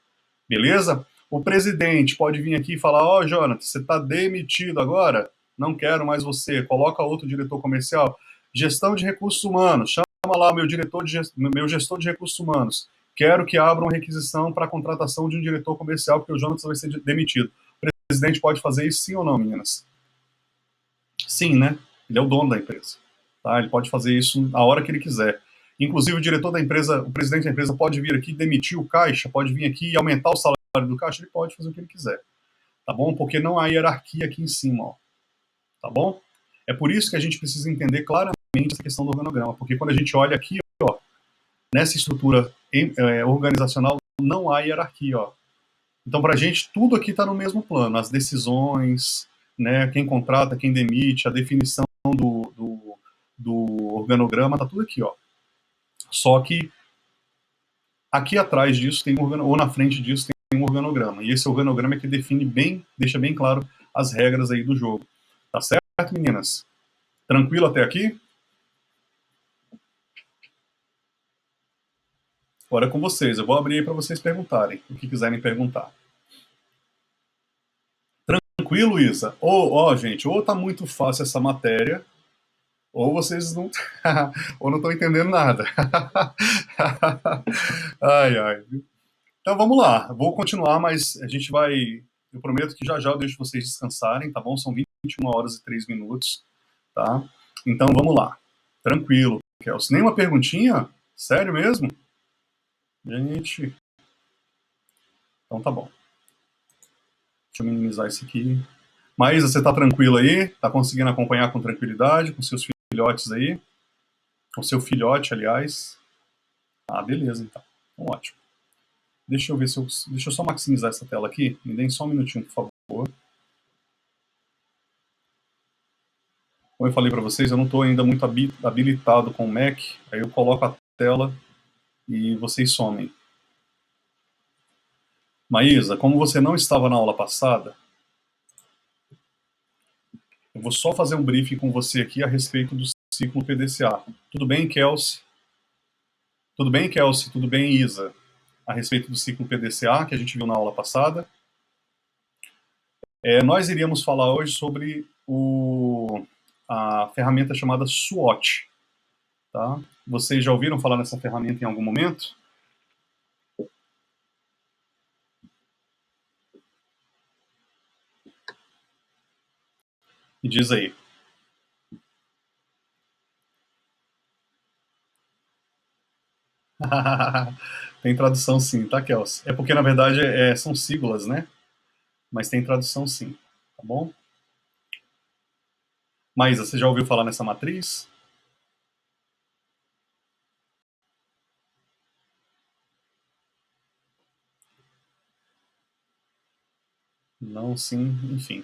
Beleza? O presidente pode vir aqui e falar, ó, Jonathan, você está demitido agora? Não quero mais você. Coloca outro diretor comercial. Gestão de recursos humanos. Chama lá meu gestor de recursos humanos. Quero que abra uma requisição para a contratação de um diretor comercial, porque o Jonathan vai ser demitido. O presidente pode fazer isso sim ou não, meninas? Sim, né? Ele é o dono da empresa. Tá? Ele pode fazer isso a hora que ele quiser. Inclusive, o diretor da empresa, o presidente da empresa pode vir aqui demitir o caixa, pode vir aqui e aumentar o salário do caixa, ele pode fazer o que ele quiser. Tá bom? Porque não há hierarquia aqui em cima, ó. Tá bom? É por isso que a gente precisa entender claramente essa questão do organograma, porque quando a gente olha aqui, ó, nessa estrutura organizacional, não há hierarquia, ó. Então, para a gente, tudo aqui está no mesmo plano. As decisões, né, quem contrata, quem demite, a definição do organograma, está tudo aqui, ó. Só que aqui atrás disso tem um organograma, ou na frente disso tem um organograma. E esse organograma é que define bem, deixa bem claro as regras aí do jogo. Tá certo, meninas? Tranquilo até aqui? Agora é com vocês. Eu vou abrir aí para vocês perguntarem, o que quiserem perguntar. Tranquilo, Isa? Ó, gente, ou tá muito fácil essa matéria, ou vocês não ou não estão entendendo nada. Ai, ai. Então vamos lá. Vou continuar, mas a gente vai. Eu prometo que já já eu deixo vocês descansarem, tá bom? São 21 horas e 3 minutos, tá? Então vamos lá. Tranquilo, Kels. Nenhuma perguntinha? Sério mesmo? Gente. Então tá bom. Deixa eu minimizar isso aqui. Maísa, você tá tranquila aí? Tá conseguindo acompanhar com tranquilidade, com seus filhotes aí? Com seu filhote, aliás? Ah, beleza, então. Então, ótimo. Deixa eu ver se eu. Deixa eu só maximizar essa tela aqui. Me deem só um minutinho, por favor. Como eu falei para vocês, eu não estou ainda muito habilitado com o Mac. Aí eu coloco a tela e vocês somem. Maísa, como você não estava na aula passada, eu vou só fazer um briefing com você aqui a respeito do ciclo PDCA. Tudo bem, Kelsey? Tudo bem, Kelsey? Tudo bem, Isa? A respeito do ciclo PDCA que a gente viu na aula passada. Nós iríamos falar hoje sobre a ferramenta chamada SWOT. Tá? Vocês já ouviram falar nessa ferramenta em algum momento? Me diz aí. Tem tradução sim, tá, Kels? É porque, na verdade, são siglas, né? Mas tem tradução sim, tá bom? Maísa, você já ouviu falar nessa matriz? Não, sim, enfim.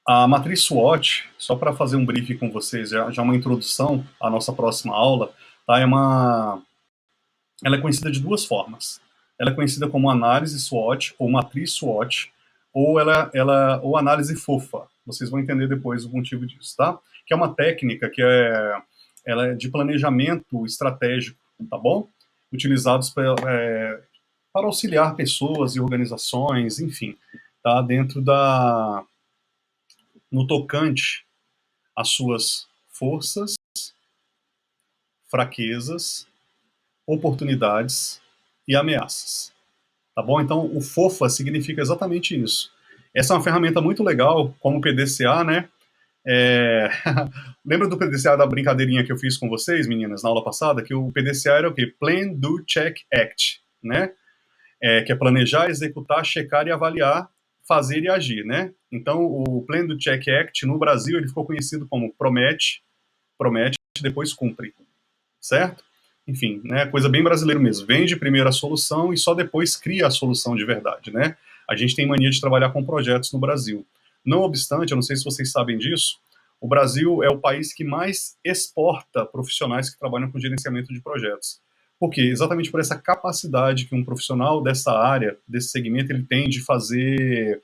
A matriz SWOT, só para fazer um briefing com vocês, já uma introdução à nossa próxima aula, tá? Ela é conhecida de duas formas. Ela é conhecida como análise SWOT ou matriz SWOT, ou análise fofa. Vocês vão entender depois o motivo disso, tá? Que é uma técnica ela é de planejamento estratégico, tá bom? Utilizados para auxiliar pessoas e organizações, enfim, tá? Dentro da, no tocante às suas forças, fraquezas, oportunidades e ameaças, tá bom? Então, o FOFA significa exatamente isso. Essa é uma ferramenta muito legal, como o PDCA, né? É... Lembra do PDCA da brincadeirinha que eu fiz com vocês, meninas, na aula passada? Que o PDCA era o quê? Plan, Do, Check, Act, né? Que é planejar, executar, checar e avaliar, fazer e agir, né? Então, o Plan, Do, Check, Act, no Brasil, ele ficou conhecido como promete, promete, depois cumpre, certo? Enfim, né, coisa bem brasileira mesmo. Vende primeiro a solução e só depois cria a solução de verdade, né? A gente tem mania de trabalhar com projetos no Brasil. Não obstante, eu não sei se vocês sabem disso, o Brasil é o país que mais exporta profissionais que trabalham com gerenciamento de projetos. Por quê? Exatamente por essa capacidade que um profissional dessa área, desse segmento, ele tem de fazer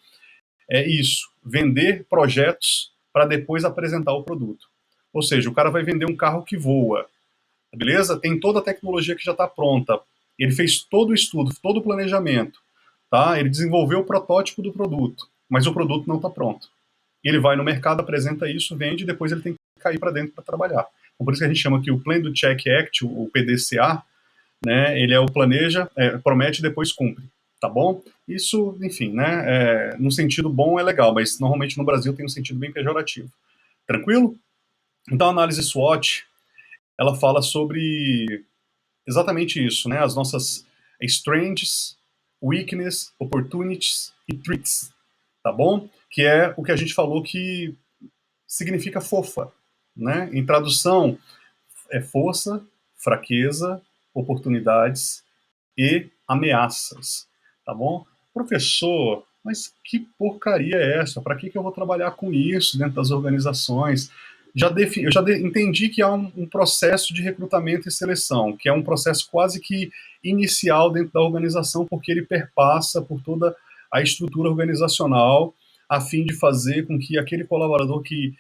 isso, vender projetos para depois apresentar o produto. Ou seja, o cara vai vender um carro que voa, beleza? Tem toda a tecnologia que já está pronta. Ele fez todo o estudo, todo o planejamento, tá? Ele desenvolveu o protótipo do produto, mas o produto não está pronto. Ele vai no mercado, apresenta isso, vende, e depois ele tem que cair para dentro para trabalhar. Então, por isso que a gente chama aqui o Plan do Check Act, o PDCA, né? Ele é o planeja, promete e depois cumpre, tá bom? Isso, enfim, né? No sentido bom é legal, mas normalmente no Brasil tem um sentido bem pejorativo. Tranquilo? Então, a análise SWOT, ela fala sobre exatamente isso, né? As nossas strengths, weakness, opportunities e threats, tá bom? Que é o que a gente falou que significa fofa, né? Em tradução, é força, fraqueza, oportunidades e ameaças, tá bom? Professor, mas que porcaria é essa? Para que eu vou trabalhar com isso dentro das organizações? Eu já entendi que há um processo de recrutamento e seleção, que é um processo quase que inicial dentro da organização, porque ele perpassa por toda a estrutura organizacional, a fim de fazer com que aquele colaborador que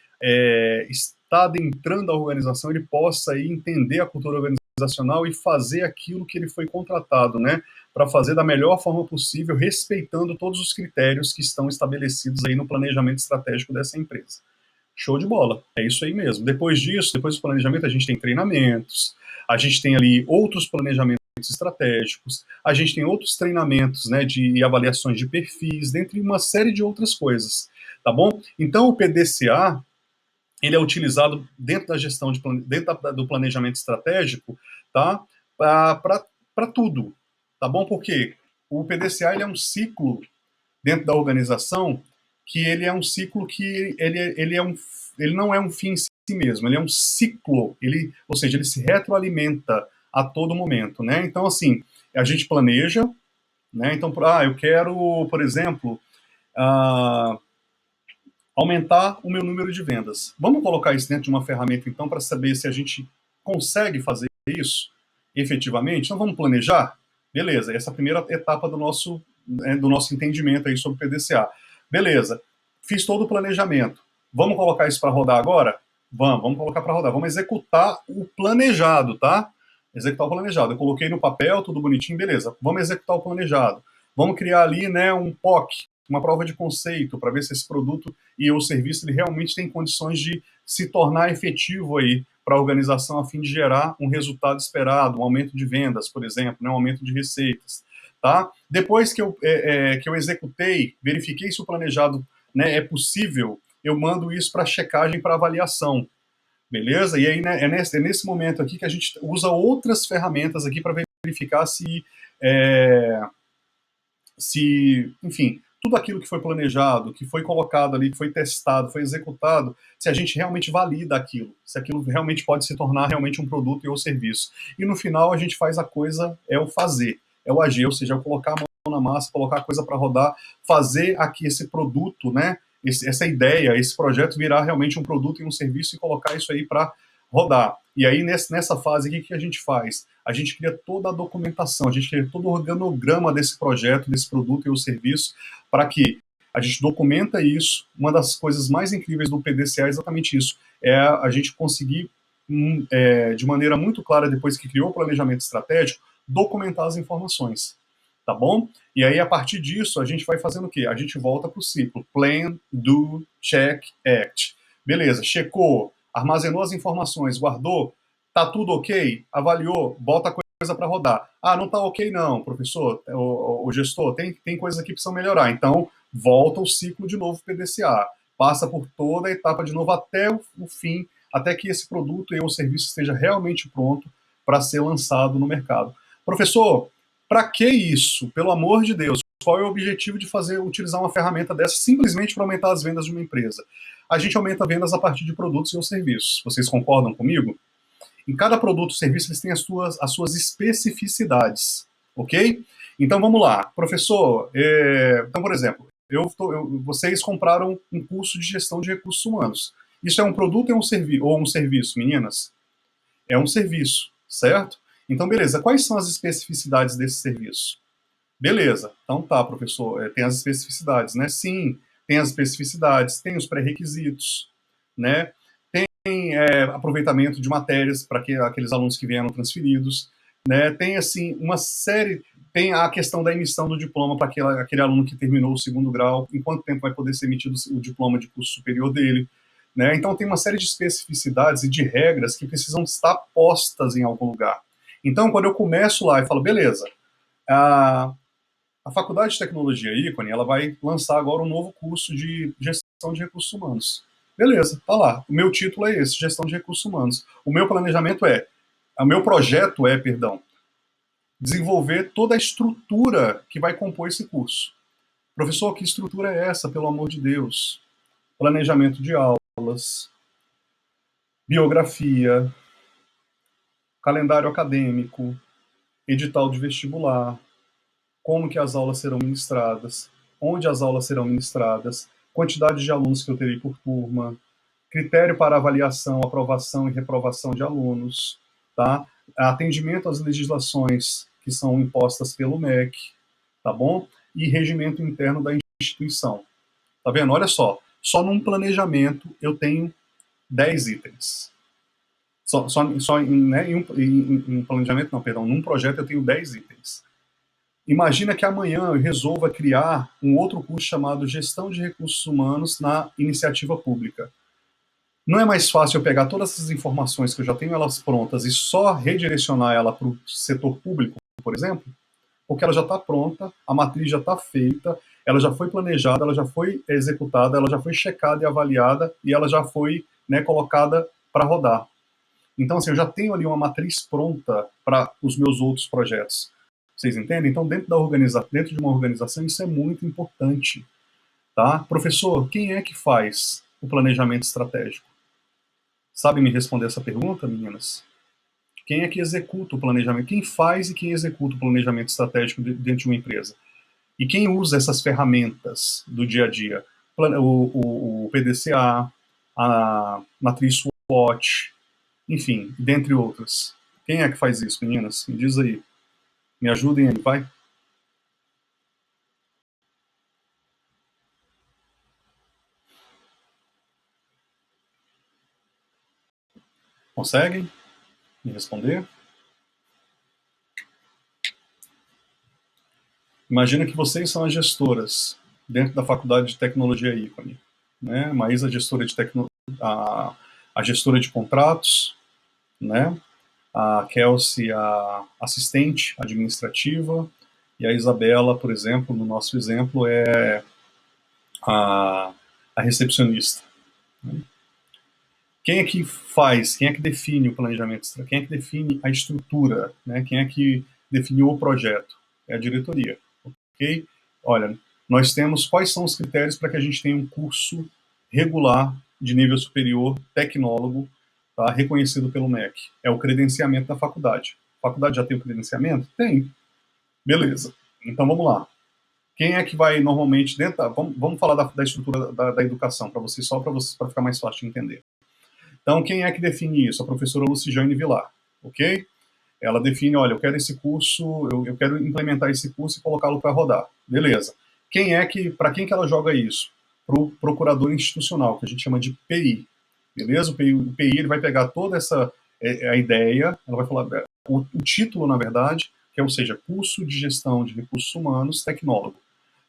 está adentrando a organização, ele possa aí entender a cultura organizacional e fazer aquilo que ele foi contratado, né, para fazer da melhor forma possível, respeitando todos os critérios que estão estabelecidos aí no planejamento estratégico dessa empresa. Show de bola, é isso aí mesmo. Depois disso, depois do planejamento, a gente tem treinamentos, a gente tem ali outros planejamentos estratégicos, a gente tem outros treinamentos, né, de avaliações de perfis, dentre uma série de outras coisas, tá bom? Então, o PDCA, ele é utilizado dentro da gestão, dentro do planejamento estratégico, tá? Para tudo, tá bom? Porque o PDCA, ele é um ciclo dentro da organização que ele é um ciclo que ele não é um fim em si mesmo, ele é um ciclo, ou seja, ele se retroalimenta a todo momento, né? Então, assim, a gente planeja, né? Então, eu quero, por exemplo, uh, aumentar o meu número de vendas. Vamos colocar isso dentro de uma ferramenta, então, para saber se a gente consegue fazer isso efetivamente? Então, vamos planejar? Beleza, essa é a primeira etapa do nosso entendimento aí sobre o PDCA. Beleza, fiz todo o planejamento. Vamos colocar isso para rodar agora? Vamos colocar para rodar. Vamos executar o planejado, tá? Executar o planejado. Eu coloquei no papel, tudo bonitinho, beleza. Vamos executar o planejado. Vamos criar ali, né, um POC, uma prova de conceito, para ver se esse produto e o serviço ele realmente tem condições de se tornar efetivo aí para a organização a fim de gerar um resultado esperado, um aumento de vendas, por exemplo, né, um aumento de receitas. Tá? Depois que eu executei, verifiquei se o planejado, né, é possível, eu mando isso para checagem, para avaliação. Beleza? E aí, né, é nesse momento aqui que a gente usa outras ferramentas aqui para verificar enfim, tudo aquilo que foi planejado, que foi colocado ali, que foi testado, foi executado, se a gente realmente valida aquilo, se aquilo realmente pode se tornar realmente um produto ou serviço. E no final a gente faz a coisa, é o fazer, é o agir, ou seja, é o colocar a mão na massa, colocar a coisa para rodar, fazer aqui esse produto, né, essa ideia, esse projeto virar realmente um produto e um serviço e colocar isso aí para rodar. E aí, nessa fase aqui, o que a gente faz? A gente cria toda a documentação, a gente cria todo o organograma desse projeto, desse produto e o serviço, para que a gente documenta isso. Uma das coisas mais incríveis do PDCA é exatamente isso, é a gente conseguir, de maneira muito clara, depois que criou o planejamento estratégico, documentar as informações. tá bom? E aí, a partir disso, a gente vai fazendo o quê? A gente volta para o ciclo. Plan, do, check, act. Beleza, checou, armazenou as informações, guardou, tá tudo ok? Avaliou, bota a coisa para rodar. Ah, não tá ok não, professor, o gestor, tem coisas aqui que precisam melhorar. Então, volta o ciclo de novo PDCA. Passa por toda a etapa de novo até o fim, até que esse produto ou serviço esteja realmente pronto para ser lançado no mercado. Professor, para que isso? Pelo amor de Deus, qual é o objetivo de utilizar uma ferramenta dessa simplesmente para aumentar as vendas de uma empresa? A gente aumenta vendas a partir de produtos e ou serviços. Vocês concordam comigo? Em cada produto ou serviço, eles têm as suas especificidades, ok? Então, vamos lá. Professor, então, por exemplo, vocês compraram um curso de gestão de recursos humanos. Isso é um produto ou um serviço, meninas? É um serviço, certo? Então, beleza. Quais são as especificidades desse serviço? Beleza. Então tá, professor, tem as especificidades, né? Sim, tem as especificidades, tem os pré-requisitos, né? Tem aproveitamento de matérias para aqueles alunos que vieram transferidos, né? Tem, assim, uma série... Tem a questão da emissão do diploma para aquele aluno que terminou o segundo grau, em quanto tempo vai poder ser emitido o diploma de curso superior dele, né? Então tem uma série de especificidades e de regras que precisam estar postas em algum lugar. Então, quando eu começo lá e falo, beleza, a, a Faculdade de Tecnologia Ícone, ela vai lançar agora um novo curso de gestão de recursos humanos. Beleza, tá lá. O meu título é esse, gestão de recursos humanos. O meu projeto é, perdão, desenvolver toda a estrutura que vai compor esse curso. Professor, que estrutura é essa, pelo amor de Deus? Planejamento de aulas, biografia, calendário acadêmico, edital de vestibular, como que as aulas serão ministradas, onde as aulas serão ministradas, quantidade de alunos que eu terei por turma, critério para avaliação, aprovação e reprovação de alunos, tá? Atendimento às legislações que são impostas pelo MEC, tá bom? E regimento interno da instituição. Tá vendo? Olha só num planejamento eu tenho 10 itens. Em um planejamento, não, perdão, num projeto eu tenho 10 itens. Imagina que amanhã eu resolva criar um outro curso chamado Gestão de Recursos Humanos na Iniciativa Pública. Não é mais fácil eu pegar todas essas informações que eu já tenho elas prontas e só redirecionar ela para o setor público, por exemplo? Porque ela já está pronta, a matriz já está feita, ela já foi planejada, ela já foi executada, ela já foi checada e avaliada e ela já foi, né, colocada para rodar. Então, assim, eu já tenho ali uma matriz pronta para os meus outros projetos. Vocês entendem? Então, dentro de uma organização, isso é muito importante. Tá? Professor, quem é que faz o planejamento estratégico? Sabe me responder essa pergunta, meninas? Quem é que executa o planejamento? Quem faz e quem executa o planejamento estratégico dentro de uma empresa? E quem usa essas ferramentas do dia a dia? O PDCA, a matriz SWOT, enfim, dentre outras. Quem é que faz isso, meninas? Me diz aí. Me ajudem aí, vai. Conseguem me responder? Imagina que vocês são as gestoras dentro da Faculdade de Tecnologia Ícone. Né? Maísa, a gestora de contratos, né? A Kelsey, a assistente administrativa, e a Isabela, por exemplo, no nosso exemplo, é a, a recepcionista. Né? Quem é que faz, quem é que define o planejamento, quem é que define a estrutura, né? Quem é que definiu o projeto? É a diretoria, ok? Olha, nós temos quais são os critérios para que a gente tenha um curso regular de nível superior, tecnólogo, tá? Reconhecido pelo MEC. É o credenciamento da faculdade. A faculdade já tem o credenciamento? Tem. Beleza. Então vamos lá. Quem é que vai normalmente dentro vamos falar da estrutura da educação para vocês, só para ficar mais fácil de entender. Então, quem é que define isso? A professora Luciane Vilar, ok? Ela define, olha, eu quero esse curso, eu quero implementar esse curso e colocá-lo para rodar. Beleza. Para quem que ela joga isso? Para o procurador institucional, que a gente chama de PI. Beleza? O PI ele vai pegar toda essa a ideia, ela vai falar, o título, na verdade, que é, ou seja, curso de gestão de recursos humanos, tecnólogo,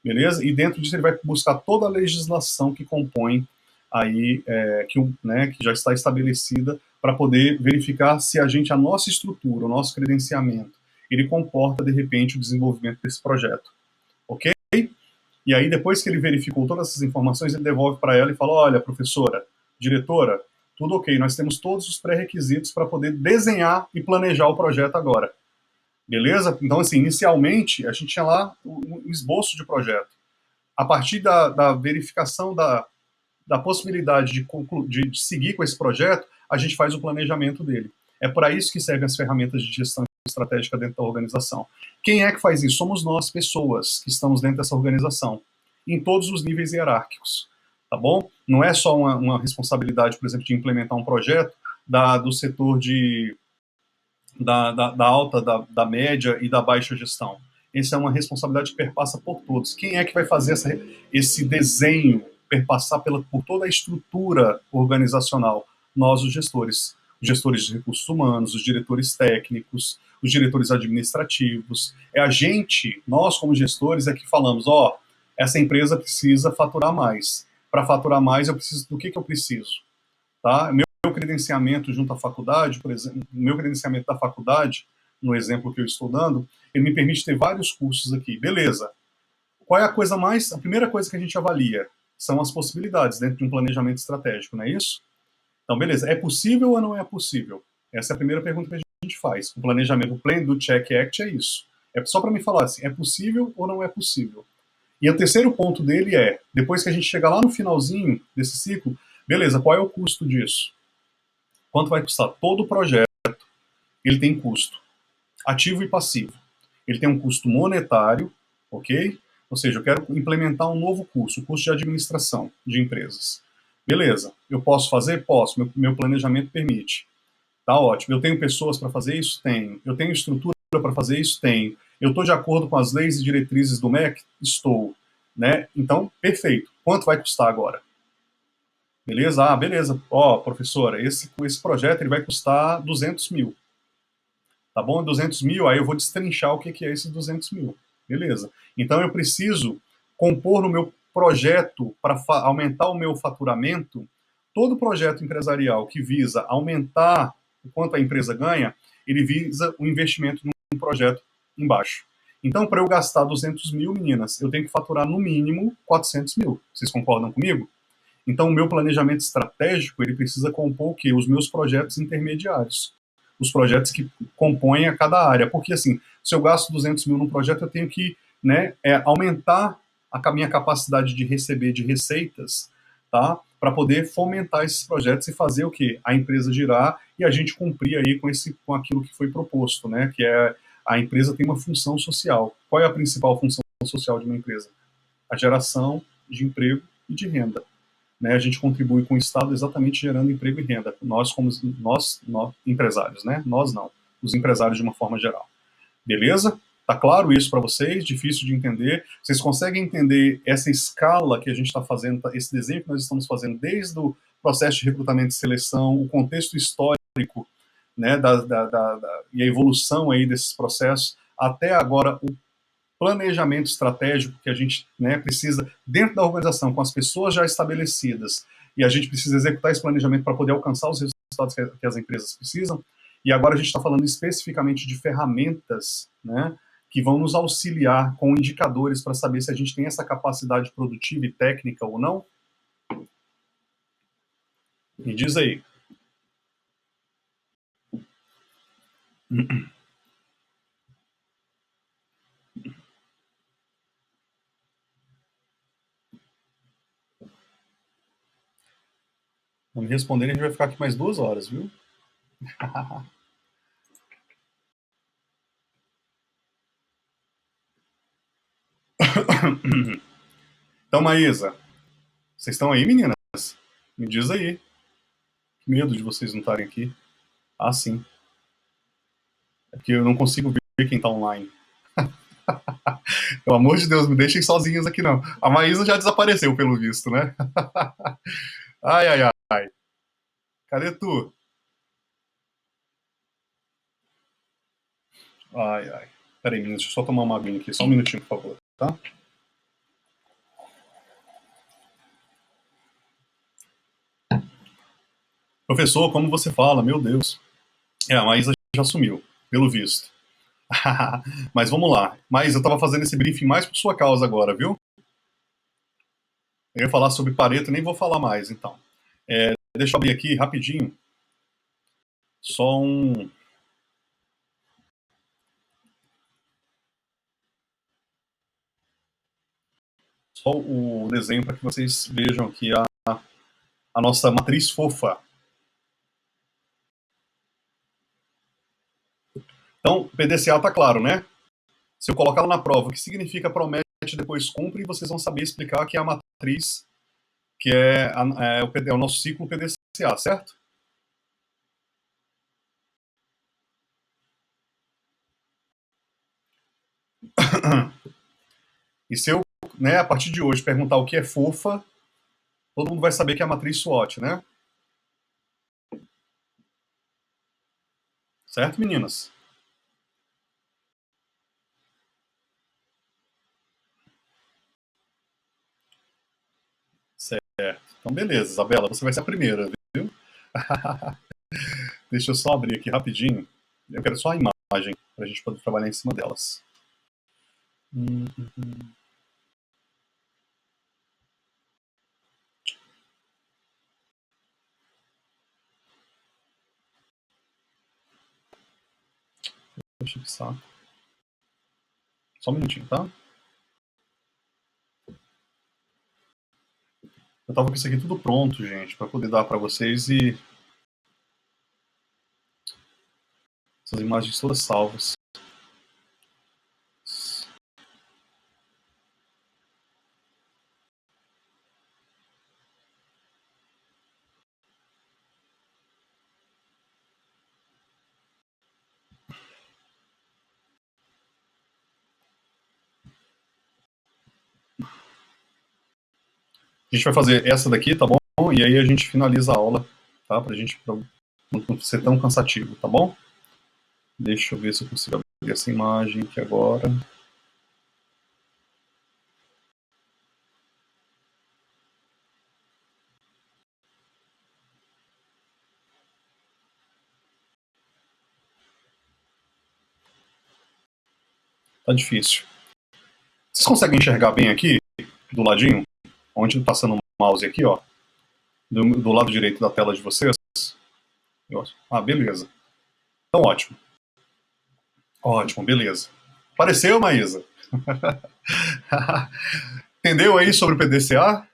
beleza? E dentro disso ele vai buscar toda a legislação que compõe aí, que já está estabelecida para poder verificar se a nossa estrutura, o nosso credenciamento, ele comporta, de repente, o desenvolvimento desse projeto, ok? E aí, depois que ele verificou todas essas informações, ele devolve para ela e fala, olha, professora, diretora, tudo ok, nós temos todos os pré-requisitos para poder desenhar e planejar o projeto agora. Beleza? Então, assim, inicialmente, a gente tinha lá um esboço de projeto. A partir da verificação da possibilidade de seguir com esse projeto, a gente faz o planejamento dele. É para isso que servem as ferramentas de gestão estratégica dentro da organização. Quem é que faz isso? Somos nós, pessoas, que estamos dentro dessa organização, em todos os níveis hierárquicos, tá bom? Não é só uma responsabilidade, por exemplo, de implementar um projeto do setor da alta, da média e da baixa gestão. Essa é uma responsabilidade que perpassa por todos. Quem é que vai fazer esse desenho perpassar por toda a estrutura organizacional? Nós, os gestores. Os gestores de recursos humanos, os diretores técnicos, os diretores administrativos. É a gente, nós como gestores, é que falamos, essa empresa precisa faturar mais. Para faturar mais, eu preciso do que eu preciso? Tá? Meu credenciamento junto à faculdade, por exemplo, o meu credenciamento da faculdade, no exemplo que eu estou dando, ele me permite ter vários cursos aqui. Beleza. Qual é a primeira coisa que a gente avalia? São as possibilidades dentro de um planejamento estratégico, não é isso? Então, beleza. É possível ou não é possível? Essa é a primeira pergunta que a gente faz. O planejamento, o Plan do Check Act é isso. É só para me falar assim, é possível ou não é possível? E o terceiro ponto dele é, depois que a gente chegar lá no finalzinho desse ciclo, beleza, qual é o custo disso? Quanto vai custar? Todo projeto, ele tem custo, ativo e passivo. Ele tem um custo monetário, ok? Ou seja, eu quero implementar um novo curso, o curso de administração de empresas. Beleza, eu posso fazer? Posso, meu planejamento permite. Tá ótimo. Eu tenho pessoas para fazer isso? Tenho. Eu tenho estrutura para fazer isso? Tenho. Eu estou de acordo com as leis e diretrizes do MEC? Estou. Né? Então, perfeito. Quanto vai custar agora? Beleza? Ah, beleza. Professora, esse projeto ele vai custar 200 mil. Tá bom? 200 mil, aí eu vou destrinchar o que é esses 200 mil. Beleza. Então eu preciso compor no meu projeto para aumentar o meu faturamento. Todo projeto empresarial que visa aumentar o quanto a empresa ganha, ele visa o investimento num projeto embaixo. Então, para eu gastar 200 mil, meninas, eu tenho que faturar no mínimo 400 mil. Vocês concordam comigo? Então, o meu planejamento estratégico, ele precisa compor o quê? Os meus projetos intermediários. Os projetos que compõem a cada área. Porque, assim, se eu gasto 200 mil num projeto, eu tenho que aumentar a minha capacidade de receber de receitas, tá? Para poder fomentar esses projetos e fazer o quê? A empresa girar e a gente cumprir aí com aquilo que foi proposto, né? Que é a empresa tem uma função social. Qual é a principal função social de uma empresa? A geração de emprego e de renda. Né, a gente contribui com o Estado exatamente gerando emprego e renda. Nós, como nós empresários, né? Nós não, os empresários de uma forma geral. Beleza? Tá claro isso para vocês? Difícil de entender? Vocês conseguem entender essa escala que a gente está fazendo, esse desenho que nós estamos fazendo desde o processo de recrutamento e seleção, o contexto histórico, né, e a evolução aí desses processos, até agora o planejamento estratégico que a gente precisa dentro da organização, com as pessoas já estabelecidas, e a gente precisa executar esse planejamento para poder alcançar os resultados que as empresas precisam. E agora a gente está falando especificamente de ferramentas, né, que vão nos auxiliar com indicadores para saber se a gente tem essa capacidade produtiva e técnica ou não. Me diz aí. Não me responderem, a gente vai ficar aqui mais 2 horas, viu? Então, Maísa, vocês estão aí, meninas? Me diz aí. Que medo de vocês não estarem aqui. Ah, sim. É porque eu não consigo ver quem tá online. Pelo amor de Deus, me deixem sozinhos aqui não. A Maísa já desapareceu, pelo visto, né? Ai, ai, ai. Cadê tu? Ai, ai. Pera aí, meninas, deixa eu só tomar uma aguinha aqui, só um minutinho, por favor, tá? Professor, como você fala? Meu Deus. A Maísa já sumiu, pelo visto. Mas vamos lá. Mas eu estava fazendo esse briefing mais por sua causa agora, viu? Eu ia falar sobre Pareto, nem vou falar mais, então. Deixa eu abrir aqui rapidinho. Só um. Só o desenho para que vocês vejam aqui a nossa matriz fofa. Então, o PDCA está claro, né? Se eu colocar na prova o que significa promete e depois cumpre, vocês vão saber explicar que é a matriz, que é o nosso ciclo PDCA, certo? E se eu, né, a partir de hoje, perguntar o que é fofa, todo mundo vai saber que é a matriz SWOT, né? Certo, meninas? Certo. Então, beleza, Isabela, você vai ser a primeira, viu? Deixa eu só abrir aqui rapidinho. Eu quero só a imagem para a gente poder trabalhar em cima delas. Poxa, que saco. Só um minutinho, tá? Eu tava com isso aqui tudo pronto, gente, para poder dar para vocês e essas imagens todas salvas. A gente vai fazer essa daqui, tá bom? E aí a gente finaliza a aula, tá? Pra gente não ser tão cansativo, tá bom? Deixa eu ver se eu consigo abrir essa imagem aqui agora. Tá difícil. Vocês conseguem enxergar bem aqui, do ladinho? Onde tá passando o mouse aqui, ó. Do lado direito da tela de vocês? Ah, beleza. Então, ótimo. Ótimo, beleza. Apareceu, Maísa? Entendeu aí sobre o PDCA?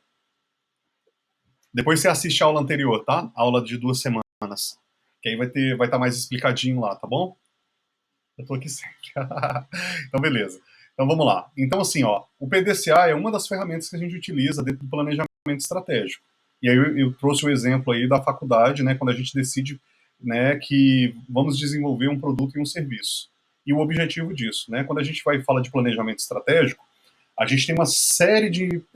Depois você assiste a aula anterior, tá? A aula de 2 semanas. Que aí vai estar mais explicadinho lá, tá bom? Eu tô aqui sempre. Então, beleza. Então, vamos lá. Então, assim, ó, o PDCA é uma das ferramentas que a gente utiliza dentro do planejamento estratégico. E aí eu trouxe o exemplo aí da faculdade, né, quando a gente decide, né, que vamos desenvolver um produto e um serviço. E o objetivo disso, né, quando a gente vai falar de planejamento estratégico, a gente tem a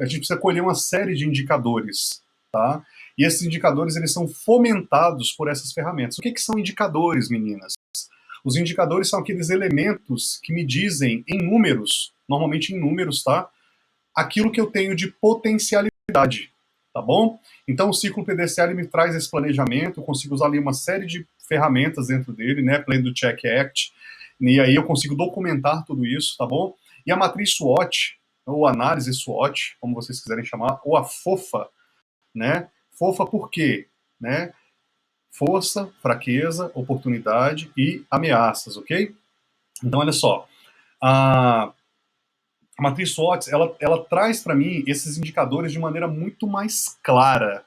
gente precisa colher uma série de indicadores, tá? E esses indicadores, eles são fomentados por essas ferramentas. O que são indicadores, meninas? Os indicadores são aqueles elementos que me dizem em números, normalmente em números, tá? Aquilo que eu tenho de potencialidade, tá bom? Então o ciclo PDCA me traz esse planejamento, eu consigo usar ali uma série de ferramentas dentro dele, né? Plan do Check Act, e aí eu consigo documentar tudo isso, tá bom? E a matriz SWOT, ou análise SWOT, como vocês quiserem chamar, ou a FOFA, né? FOFA por quê? Né? Força, fraqueza, oportunidade e ameaças, ok? Então, olha só, a matriz SWOT, ela traz para mim esses indicadores de maneira muito mais clara,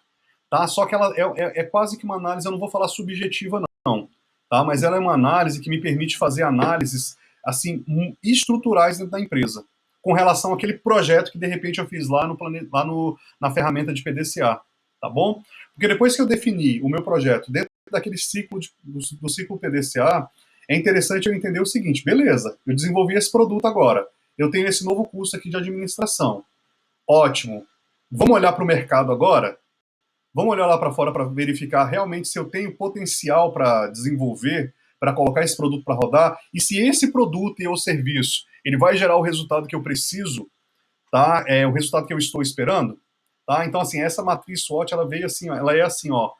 tá? Só que ela é quase que uma análise, eu não vou falar subjetiva não, tá? Mas ela é uma análise que me permite fazer análises, assim, estruturais dentro da empresa, com relação àquele projeto que de repente eu fiz na ferramenta de PDCA, tá bom? Porque depois que eu defini o meu projeto dentro daquele ciclo do ciclo PDCA, é interessante eu entender o seguinte, beleza, eu desenvolvi esse produto agora, eu tenho esse novo curso aqui de administração. Ótimo. Vamos olhar para o mercado agora? Vamos olhar lá para fora para verificar realmente se eu tenho potencial para desenvolver, para colocar esse produto para rodar, e se esse produto e ou serviço ele vai gerar o resultado que eu preciso, tá? O resultado que eu estou esperando, tá? Então, assim, essa matriz SWOT, ela veio assim, ó, ela é assim, ó,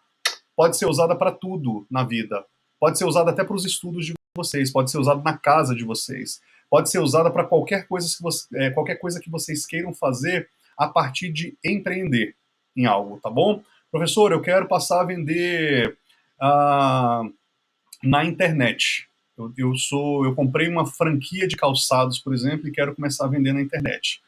pode ser usada para tudo na vida, pode ser usada até para os estudos de vocês, pode ser usada na casa de vocês, pode ser usada para qualquer coisa que vocês queiram fazer a partir de empreender em algo, tá bom? Professor, eu quero passar a vender ah, na internet. Eu comprei uma franquia de calçados, por exemplo, e quero começar a vender na internet.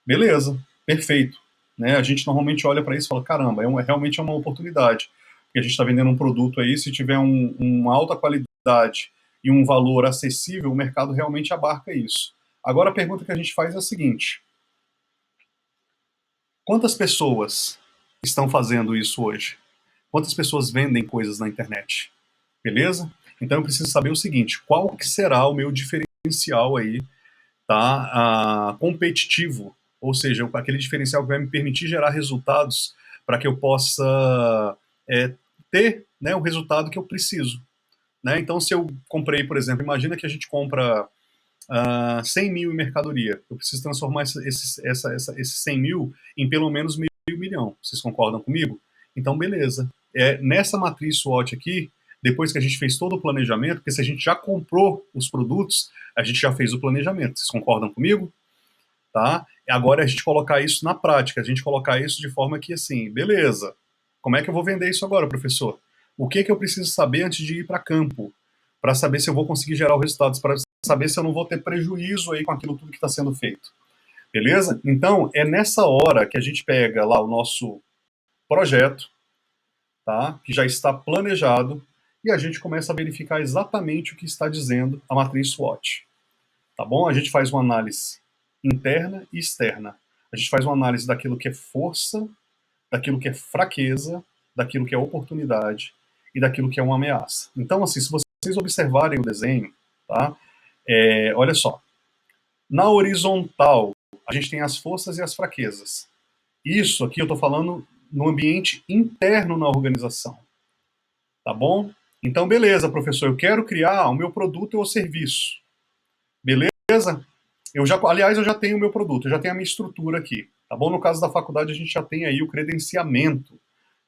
Beleza, perfeito. Né? A gente normalmente olha para isso e fala, caramba, realmente é uma oportunidade. Porque a gente está vendendo um produto aí, se tiver uma alta qualidade e um valor acessível, o mercado realmente abarca isso. Agora a pergunta que a gente faz é a seguinte: quantas pessoas estão fazendo isso hoje? Quantas pessoas vendem coisas na internet? Beleza? Então eu preciso saber o seguinte: qual que será o meu diferencial aí, tá? Competitivo, ou seja, aquele diferencial que vai me permitir gerar resultados para que eu possa ter, né, o resultado que eu preciso. Né? Então, se eu comprei, por exemplo, imagina que a gente compra 100 mil em mercadoria. Eu preciso transformar esses 100 mil em pelo menos meio milhão. Vocês concordam comigo? Então, beleza. Nessa matriz SWOT aqui, depois que a gente fez todo o planejamento, porque se a gente já comprou os produtos, a gente já fez o planejamento. Vocês concordam comigo? Tá? Agora é a gente colocar isso na prática, a gente colocar isso de forma que, assim, beleza, como é que eu vou vender isso agora, professor? O que que eu preciso saber antes de ir para campo? Para saber se eu vou conseguir gerar os resultados, para saber se eu não vou ter prejuízo aí com aquilo tudo que está sendo feito. Beleza? Então, é nessa hora que a gente pega lá o nosso projeto, tá? Que já está planejado, e a gente começa a verificar exatamente o que está dizendo a matriz SWOT. Tá bom? A gente faz uma análise interna e externa. A gente faz uma análise daquilo que é força, daquilo que é fraqueza, daquilo que é oportunidade e daquilo que é uma ameaça. Então, assim, se vocês observarem o desenho, tá? Olha só. Na horizontal, a gente tem as forças e as fraquezas. Isso aqui eu estou falando no ambiente interno na organização. Tá bom? Então, beleza, professor, eu quero criar o meu produto ou serviço. Beleza? Aliás, eu já tenho o meu produto, eu já tenho a minha estrutura aqui, tá bom? No caso da faculdade, a gente já tem aí o credenciamento,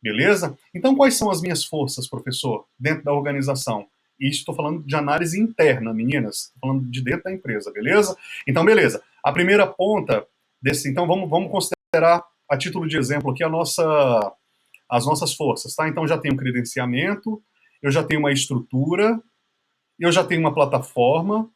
beleza? Então, quais são as minhas forças, professor, dentro da organização? Isso estou falando de análise interna, meninas, estou falando de dentro da empresa, beleza? Então, beleza. A primeira ponta desse, então vamos considerar a título de exemplo aqui as nossas forças, tá? Então, já tenho um credenciamento, eu já tenho uma estrutura, eu já tenho uma plataforma,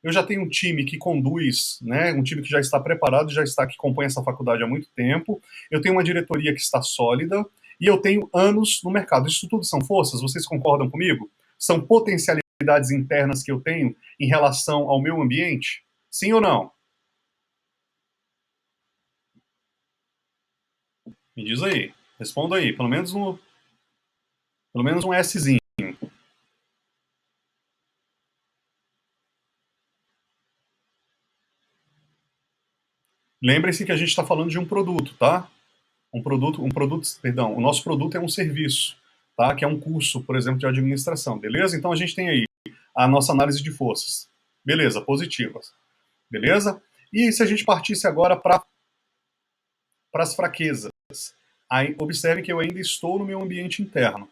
eu já tenho um time que conduz, né, um time que já está preparado, já está que compõe essa faculdade há muito tempo. Eu tenho uma diretoria que está sólida e eu tenho anos no mercado. Isso tudo são forças, vocês concordam comigo? São potencialidades internas que eu tenho em relação ao meu ambiente? Sim ou não? Me diz aí, responda aí, pelo menos um Szinho. Lembrem-se que a gente está falando de um produto, tá? Perdão, o nosso produto é um serviço, tá? Que é um curso, por exemplo, de administração, beleza? Então a gente tem aí a nossa análise de forças. Beleza, positivas. Beleza? E se a gente partisse agora para as fraquezas? Aí, observe que eu ainda estou no meu ambiente interno.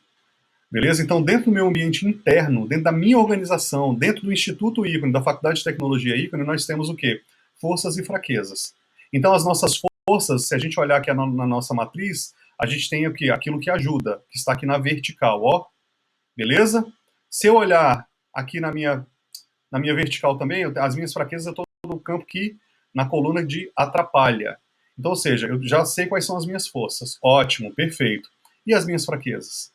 Beleza? Então, dentro do meu ambiente interno, dentro da minha organização, dentro do Instituto Ícone, da Faculdade de Tecnologia Ícone, nós temos o quê? Forças e fraquezas. Então, as nossas forças, se a gente olhar aqui na nossa matriz, a gente tem o quê? Aquilo que ajuda, que está aqui na vertical, ó. Beleza? Se eu olhar aqui na minha vertical também, as minhas fraquezas eu estou no campo que, na coluna de atrapalha. Então, ou seja, eu já sei quais são as minhas forças. Ótimo, perfeito. E as minhas fraquezas?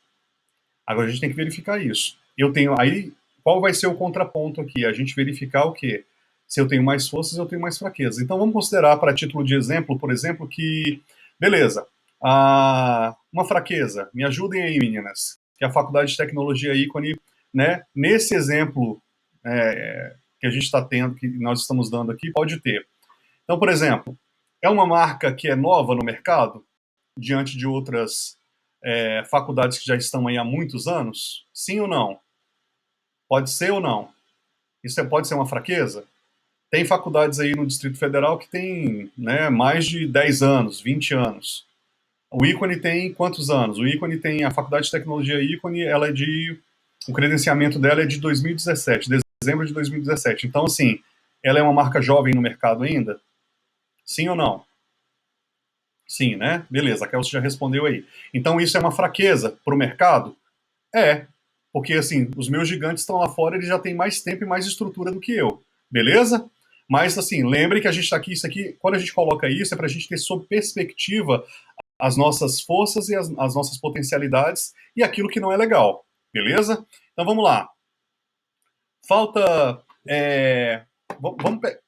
Agora a gente tem que verificar isso. Eu tenho aí, qual vai ser o contraponto aqui? A gente verificar o quê? Se eu tenho mais forças, eu tenho mais fraquezas. Então vamos considerar, para título de exemplo, por exemplo, que, beleza, uma fraqueza, me ajudem aí, meninas, que a Faculdade de Tecnologia Ícone, né, nesse exemplo que a gente está tendo, que nós estamos dando aqui, pode ter. Então, por exemplo, é uma marca que é nova no mercado, diante de outras faculdades que já estão aí há muitos anos? Sim ou não? Pode ser ou não? Pode ser uma fraqueza? Tem faculdades aí no Distrito Federal que tem, né, mais de 10 anos, 20 anos. O ícone tem quantos anos? O ícone tem a Faculdade de Tecnologia ícone, o credenciamento dela é de 2017, dezembro de 2017. Então, assim, ela é uma marca jovem no mercado ainda? Sim ou não? Sim, né? Beleza, a Kelsey já respondeu aí. Então, isso é uma fraqueza para o mercado? É, porque assim, os meus gigantes estão lá fora, eles já têm mais tempo e mais estrutura do que eu, beleza? Mas assim, lembre que a gente está aqui, isso aqui, quando a gente coloca isso, é para a gente ter sob perspectiva as nossas forças e as nossas potencialidades e aquilo que não é legal, beleza? Então vamos lá. Falta.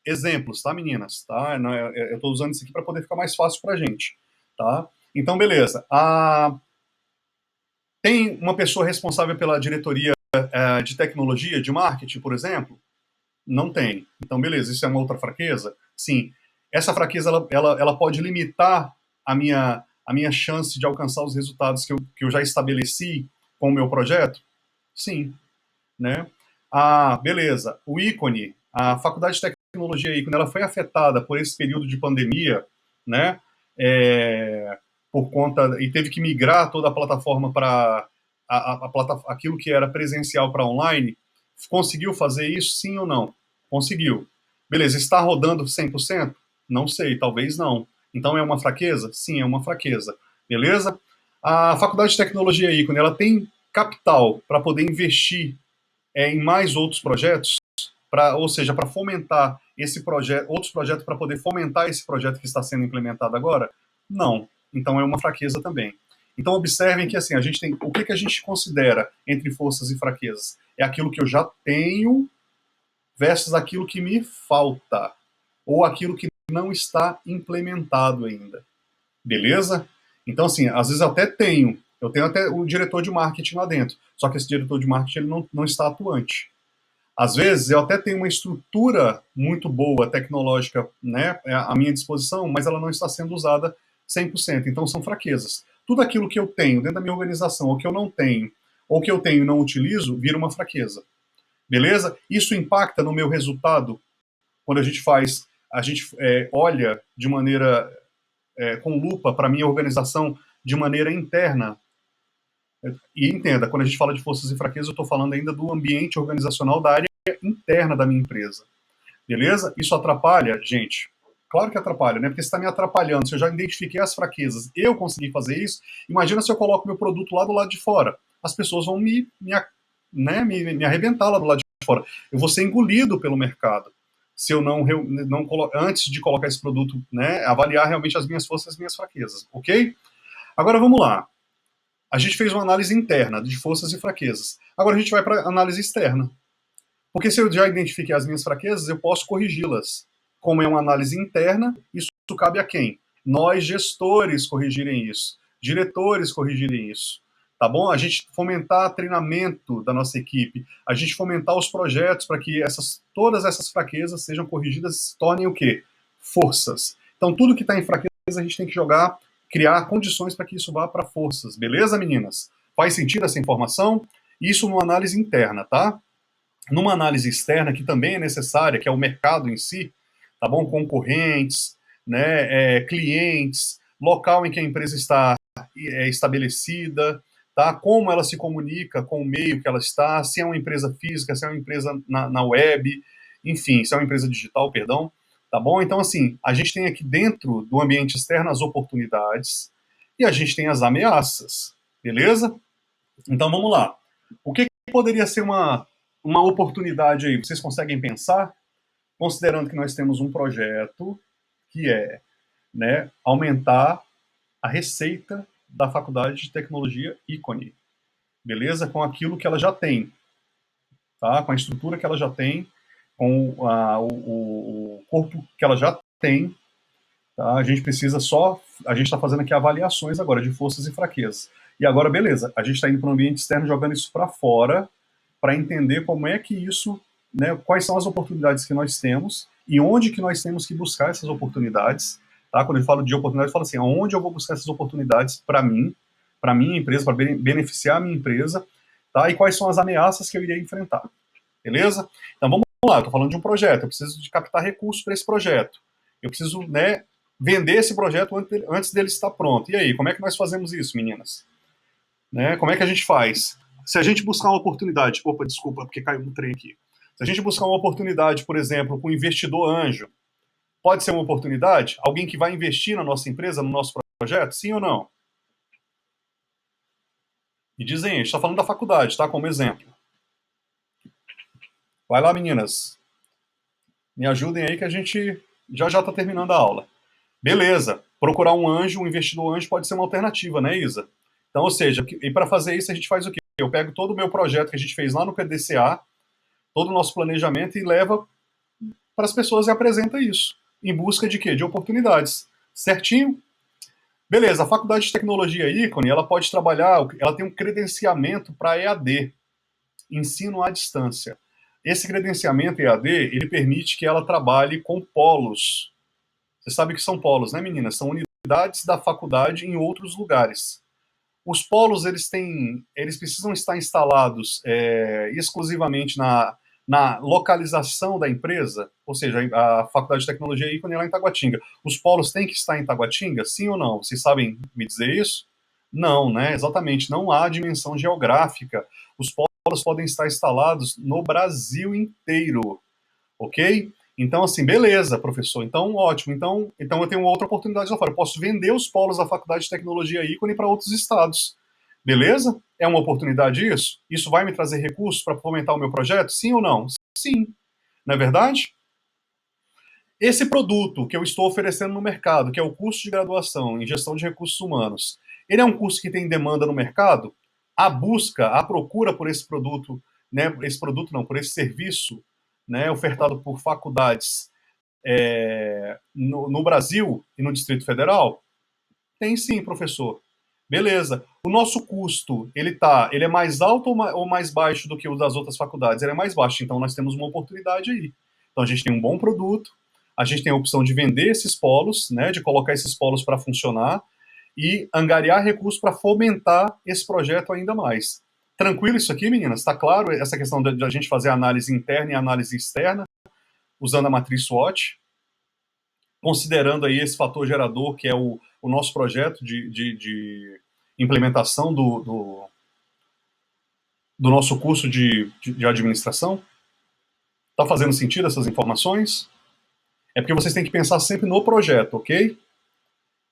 Exemplos, tá, meninas? Tá? Eu estou usando isso aqui para poder ficar mais fácil para a gente, tá? Então, beleza. Tem uma pessoa responsável pela diretoria de tecnologia, de marketing, por exemplo? Não tem. Então, beleza, isso é uma outra fraqueza? Sim. Essa fraqueza, ela pode limitar a minha chance de alcançar os resultados que eu já estabeleci com o meu projeto? Sim. Né? Beleza. O ícone, a Faculdade de Tecnologia ícone, ela foi afetada por esse período de pandemia, né? Por conta, e teve que migrar toda a plataforma para aquilo que era presencial para online. Conseguiu fazer isso, sim ou não? Conseguiu. Beleza, está rodando 100%? Não sei, talvez não. Então é uma fraqueza? Sim, é uma fraqueza. Beleza? A Faculdade de Tecnologia ícone, ela tem capital para poder investir em mais outros projetos, ou seja, para fomentar esse projeto, outros projetos para poder fomentar esse projeto que está sendo implementado agora? Não. Então é uma fraqueza também. Então observem que assim, a gente tem, o que a gente considera entre forças e fraquezas? É aquilo que eu já tenho versus aquilo que me falta, ou aquilo que não está implementado ainda. Beleza? Então, assim, às vezes eu tenho até o diretor de marketing lá dentro, só que esse diretor de marketing ele não está atuante. Às vezes eu até tenho uma estrutura muito boa, tecnológica, né, à minha disposição, mas ela não está sendo usada 100%. Então são fraquezas. Tudo aquilo que eu tenho dentro da minha organização, ou que eu não tenho, ou que eu tenho e não utilizo, vira uma fraqueza. Beleza? Isso impacta no meu resultado quando a gente olha de maneira com lupa para a minha organização de maneira interna. E entenda, quando a gente fala de forças e fraquezas, eu estou falando ainda do ambiente organizacional da área interna da minha empresa. Beleza? Isso atrapalha? Gente, claro que atrapalha, né? Porque você está me atrapalhando. Se eu já identifiquei as fraquezas, eu consegui fazer isso, imagina se eu coloco meu produto lá do lado de fora. As pessoas vão me arrebentar lá do lado de fora. Eu vou ser engolido pelo mercado. Se eu não antes de colocar esse produto, né, avaliar realmente as minhas forças e as minhas fraquezas, ok? Agora vamos lá. A gente fez uma análise interna de forças e fraquezas. Agora a gente vai para a análise externa. Porque se eu já identifiquei as minhas fraquezas, eu posso corrigi-las. Como é uma análise interna, isso cabe a quem? Nós, gestores, corrigirem isso. Diretores corrigirem isso. Tá bom? A gente fomentar treinamento da nossa equipe. A gente fomentar os projetos para que todas essas fraquezas sejam corrigidas e se tornem o quê? Forças. Então, tudo que está em fraqueza, a gente tem que criar condições para que isso vá para forças. Beleza, meninas? Faz sentido essa informação? Isso numa análise interna, tá? Numa análise externa, que também é necessária, que é o mercado em si, tá bom? Concorrentes, né, clientes, local em que a empresa está estabelecida, tá? Como ela se comunica com o meio que ela está, se é uma empresa física, se é uma empresa na web, enfim, se é uma empresa digital, perdão, tá bom? Então, assim, a gente tem aqui dentro do ambiente externo as oportunidades e a gente tem as ameaças, beleza? Então, vamos lá. O que poderia ser uma oportunidade aí? Vocês conseguem pensar? Considerando que nós temos um projeto que é, né, aumentar a receita da Faculdade de Tecnologia ícone, beleza? Com aquilo que ela já tem, tá? Com a estrutura que ela já tem, com o corpo que ela já tem, tá? A gente está fazendo aqui avaliações agora de forças e fraquezas. E agora, beleza, a gente está indo para o ambiente externo, jogando isso para fora, para entender como é que isso, né, quais são as oportunidades que nós temos e onde que nós temos que buscar essas oportunidades, tá? Quando eu falo de oportunidade, eu falo assim, aonde eu vou buscar essas oportunidades para minha empresa, para beneficiar a minha empresa, tá? E quais são as ameaças que eu irei enfrentar. beleza? Então vamos lá, eu estou falando de um projeto, eu preciso de captar recursos para esse projeto. Eu preciso, né, vender esse projeto antes dele estar pronto. E aí, como é que nós fazemos isso, meninas? Né? Como é que a gente faz? Se a gente buscar uma oportunidade, opa, desculpa, porque caiu um trem aqui. Se a gente buscar uma oportunidade, por exemplo, com um investidor anjo, pode ser uma oportunidade? Alguém que vai investir na nossa empresa, no nosso projeto? Sim ou não? E dizem, a gente está falando da faculdade, tá? Como exemplo. Vai lá, meninas. Me ajudem aí que a gente já está terminando a aula. Beleza. Procurar um anjo, um investidor anjo pode ser uma alternativa, né, Isa? Então, ou seja, e para fazer isso a gente faz o quê? Eu pego todo o meu projeto que a gente fez lá no PDCA, todo o nosso planejamento e leva para as pessoas e apresenta isso. Em busca de quê? De oportunidades. Certinho? Beleza, a faculdade de tecnologia ícone, ela pode trabalhar, ela tem um credenciamento para EAD, ensino à distância. Esse credenciamento EAD, ele permite que ela trabalhe com polos. Você sabe o que são polos, né, meninas? São unidades da faculdade em outros lugares. Os polos, eles precisam estar instalados exclusivamente na localização da empresa, ou seja, a Faculdade de Tecnologia ícone é lá em Taguatinga. Os polos têm que estar em Taguatinga, sim ou não? Vocês sabem me dizer isso? Não, né? Exatamente, não há dimensão geográfica. Os polos podem estar instalados no Brasil inteiro, ok? Então, assim, beleza, professor. Então, ótimo. Então eu tenho outra oportunidade lá fora. Eu posso vender os polos da Faculdade de Tecnologia ícone para outros estados. Beleza? É uma oportunidade isso? Isso vai me trazer recursos para fomentar o meu projeto? Sim ou não? Sim. Não é verdade? Esse produto que eu estou oferecendo no mercado, que é o curso de graduação em gestão de recursos humanos, ele é um curso que tem demanda no mercado? A busca, a procura por esse produto, né, esse produto não, por esse serviço, né, ofertado por faculdades no Brasil e no Distrito Federal? Tem sim, professor. Beleza. O nosso custo, ele é mais alto ou mais baixo do que o das outras faculdades? Ele é mais baixo, então nós temos uma oportunidade aí. Então a gente tem um bom produto, a gente tem a opção de vender esses polos, né, de colocar esses polos para funcionar e angariar recursos para fomentar esse projeto ainda mais. Tranquilo isso aqui, meninas? Está claro essa questão de a gente fazer análise interna e análise externa, usando a matriz SWOT, considerando aí esse fator gerador que é o nosso projeto de implementação do nosso curso de administração? Está fazendo sentido essas informações? É porque vocês têm que pensar sempre no projeto, ok?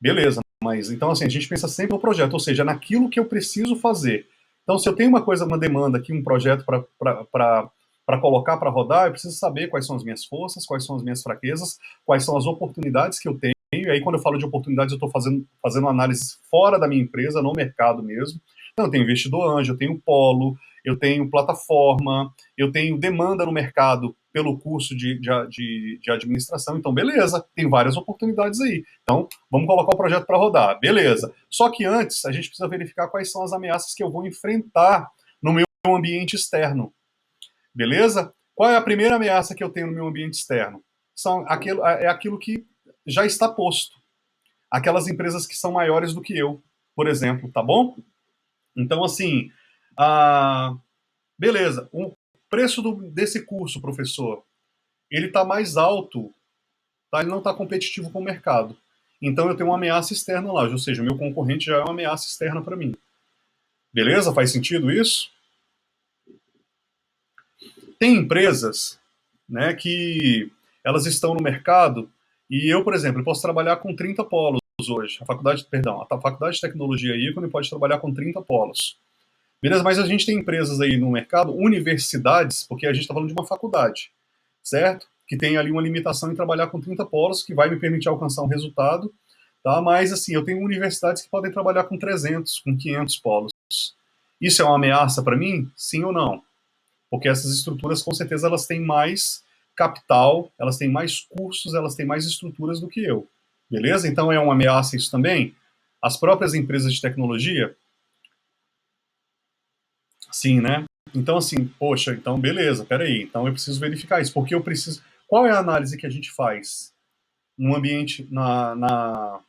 Beleza, mas então assim, a gente pensa sempre no projeto, ou seja, naquilo que eu preciso fazer. Então, se eu tenho uma coisa, uma demanda aqui, um projeto para colocar para rodar, eu preciso saber quais são as minhas forças, quais são as minhas fraquezas, quais são as oportunidades que eu tenho. E aí, quando eu falo de oportunidades, eu estou fazendo análise fora da minha empresa, no mercado mesmo. Então, eu tenho investidor anjo, eu tenho polo, eu tenho plataforma, eu tenho demanda no mercado pelo curso de administração. Então, beleza, tem várias oportunidades aí. Então, vamos colocar o projeto para rodar. Beleza. Só que antes, a gente precisa verificar quais são as ameaças que eu vou enfrentar no meu ambiente externo. Beleza? Qual é a primeira ameaça que eu tenho no meu ambiente externo? É aquilo que já está posto. Aquelas empresas que são maiores do que eu, por exemplo, tá bom? Então, assim, beleza. O preço desse curso, professor, ele está mais alto, tá? Ele não está competitivo com o mercado. Então, eu tenho uma ameaça externa lá, ou seja, o meu concorrente já é uma ameaça externa para mim. Beleza? Faz sentido isso? Tem empresas, né, que elas estão no mercado e eu, por exemplo, posso trabalhar com 30 polos hoje. A Faculdade de Tecnologia ícone pode trabalhar com 30 polos. Beleza? Mas a gente tem empresas aí no mercado, universidades, porque a gente está falando de uma faculdade, certo? Que tem ali uma limitação em trabalhar com 30 polos, que vai me permitir alcançar um resultado, tá? Mas, assim, eu tenho universidades que podem trabalhar com 300, com 500 polos. Isso é uma ameaça para mim? Sim ou não? Porque essas estruturas, com certeza, elas têm mais capital, elas têm mais cursos, elas têm mais estruturas do que eu. Beleza? Então é uma ameaça isso também? As próprias empresas de tecnologia? Sim, né? Então, assim, poxa, então beleza, peraí, então eu preciso verificar isso, porque eu preciso. Qual é a análise que a gente faz no ambiente, na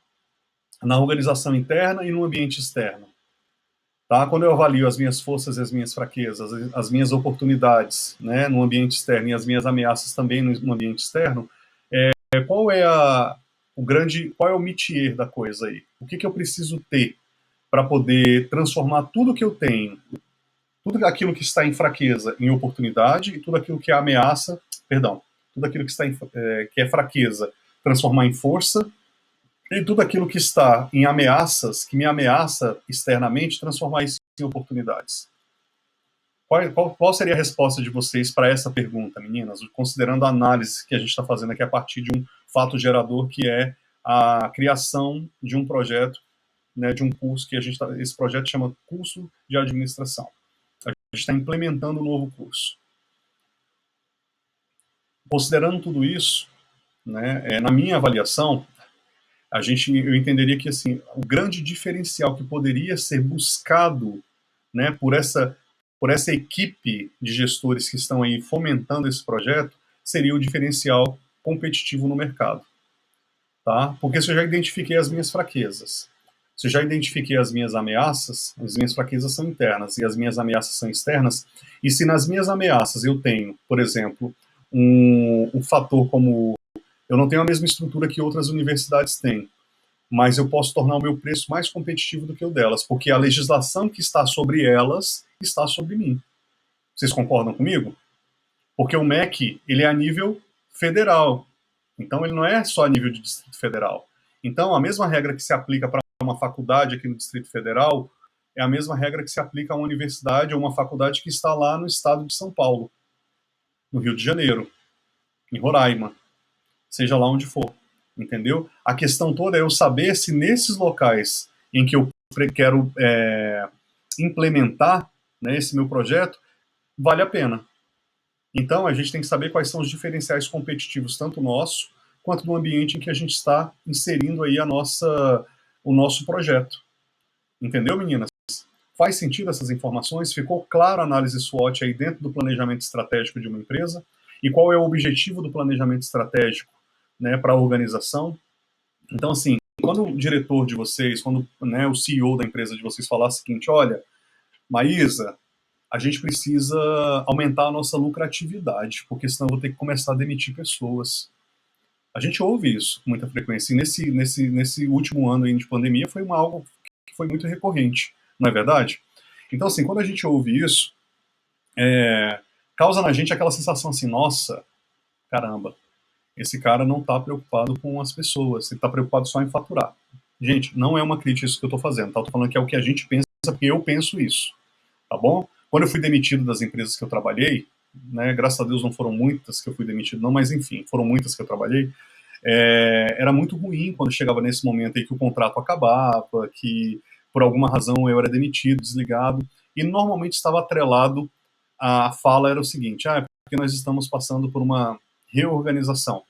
organização interna e no ambiente externo? Tá? Quando eu avalio as minhas forças e as minhas fraquezas, as minhas oportunidades, né, no ambiente externo e as minhas ameaças também no ambiente externo, qual é qual é o métier da coisa aí? O que eu preciso ter para poder transformar tudo que eu tenho, tudo aquilo que está em fraqueza em oportunidade e tudo aquilo que é ameaça, perdão, tudo aquilo que está que é fraqueza, transformar em força e tudo aquilo que está em ameaças, que me ameaça externamente, transformar isso em oportunidades. Qual seria a resposta de vocês para essa pergunta, meninas, considerando a análise que a gente está fazendo aqui a partir de um fato gerador, que é a criação de um projeto, né, de um curso que esse projeto chama Curso de Administração. A gente está implementando um novo curso. Considerando tudo isso, né, na minha avaliação, eu entenderia que assim, o grande diferencial que poderia ser buscado, né, por essa equipe de gestores que estão aí fomentando esse projeto seria o diferencial competitivo no mercado, tá? Porque se eu já identifiquei as minhas fraquezas, se eu já identifiquei as minhas fraquezas são internas e as minhas ameaças são externas, e se nas minhas ameaças eu tenho, por exemplo, um fator como eu não tenho a mesma estrutura que outras universidades têm, mas eu posso tornar o meu preço mais competitivo do que o delas, porque a legislação que está sobre elas está sobre mim. Vocês concordam comigo? Porque o MEC, ele é a nível federal. Então, ele não é só a nível de Distrito Federal. Então, a mesma regra que se aplica para uma faculdade aqui no Distrito Federal é a mesma regra que se aplica a uma universidade ou uma faculdade que está lá no estado de São Paulo, no Rio de Janeiro, em Roraima, seja lá onde for. Entendeu? A questão toda é eu saber se nesses locais em que eu quero implementar, né, esse meu projeto, vale a pena. Então, a gente tem que saber quais são os diferenciais competitivos, tanto nosso, quanto do ambiente em que a gente está inserindo aí o nosso projeto. Entendeu, meninas? Faz sentido essas informações? Ficou clara a análise SWOT aí dentro do planejamento estratégico de uma empresa? E qual é o objetivo do planejamento estratégico, né, para a organização? Então, assim, quando o diretor de vocês, quando, né, o CEO da empresa de vocês falar o seguinte, olha, Maísa, a gente precisa aumentar a nossa lucratividade, porque senão eu vou ter que começar a demitir pessoas. A gente ouve isso com muita frequência. E nesse último ano aí de pandemia foi algo que foi muito recorrente, não é verdade? Então, assim, quando a gente ouve isso, causa na gente aquela sensação assim, nossa, caramba, esse cara não está preocupado com as pessoas, ele está preocupado só em faturar. Gente, não é uma crítica isso que eu estou fazendo, tá? Eu tô falando que é o que a gente pensa, porque eu penso isso, tá bom? Quando eu fui demitido das empresas que eu trabalhei, né, graças a Deus não foram muitas que eu fui demitido, não, mas enfim, foram muitas que eu trabalhei, era muito ruim quando chegava nesse momento aí que o contrato acabava, que por alguma razão eu era demitido, desligado, e normalmente estava atrelado, a fala era o seguinte, é porque nós estamos passando por uma reorganização.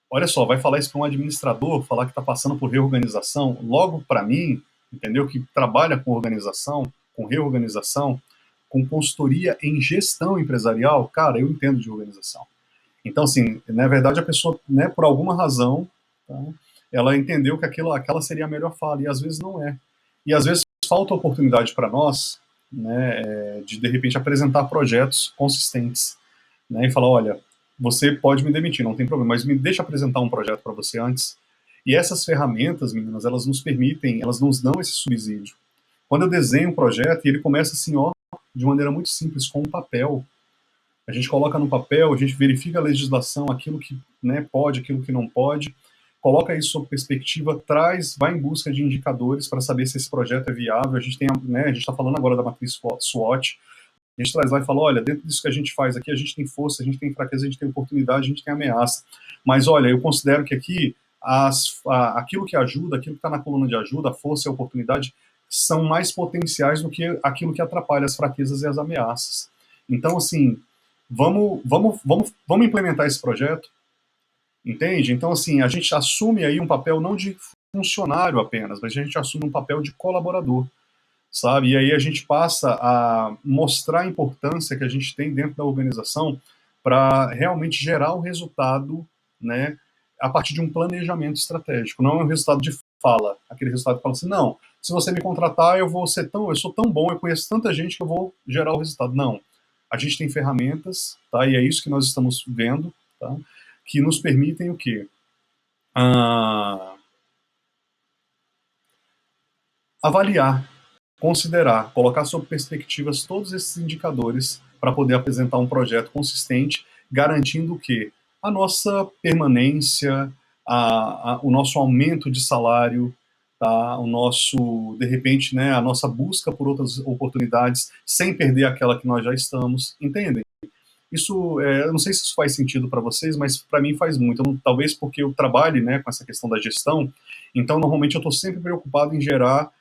Olha só, vai falar isso para um administrador, falar que está passando por reorganização, logo para mim, entendeu? Que trabalha com organização, com reorganização, com consultoria em gestão empresarial, cara, eu entendo de organização. Então, assim, na verdade, a pessoa, né, por alguma razão, tá, ela entendeu que aquela seria a melhor fala, e às vezes não é. E às vezes falta oportunidade para nós, né, de repente apresentar projetos consistentes, né, e falar, olha, você pode me demitir, não tem problema, mas me deixa apresentar um projeto para você antes. E essas ferramentas, meninas, elas nos permitem, elas nos dão esse subsídio. Quando eu desenho um projeto e ele começa assim, ó, de maneira muito simples, com um papel, a gente coloca no papel, a gente verifica a legislação, aquilo que, né, pode, aquilo que não pode, coloca isso sob perspectiva, vai em busca de indicadores para saber se esse projeto é viável. A gente tem, né, a gente está falando agora da matriz SWOT, a gente traz lá e fala, olha, dentro disso que a gente faz aqui, a gente tem força, a gente tem fraqueza, a gente tem oportunidade, a gente tem ameaça. Mas olha, eu considero que aqui aquilo que ajuda, aquilo que está na coluna de ajuda, a força e a oportunidade, são mais potenciais do que aquilo que atrapalha as fraquezas e as ameaças. Então, assim, vamos implementar esse projeto, entende? Então, assim, a gente assume aí um papel não de funcionário apenas, mas a gente assume um papel de colaborador, sabe? E aí a gente passa a mostrar a importância que a gente tem dentro da organização para realmente gerar o resultado, né, a partir de um planejamento estratégico. Não é um resultado de fala, aquele resultado que fala assim, não, se você me contratar, eu sou tão bom, eu conheço tanta gente que eu vou gerar o resultado. Não. A gente tem ferramentas, tá? E é isso que nós estamos vendo, tá? Que nos permitem o quê? Avaliar, considerar, colocar sob perspectivas todos esses indicadores para poder apresentar um projeto consistente, garantindo que a nossa permanência, o nosso aumento de salário, tá? O nosso, de repente, né, a nossa busca por outras oportunidades, sem perder aquela que nós já estamos, entendem? Isso, eu não sei se isso faz sentido para vocês, mas para mim faz muito. Talvez porque eu trabalhe, né, com essa questão da gestão, então normalmente eu estou sempre preocupado em gerar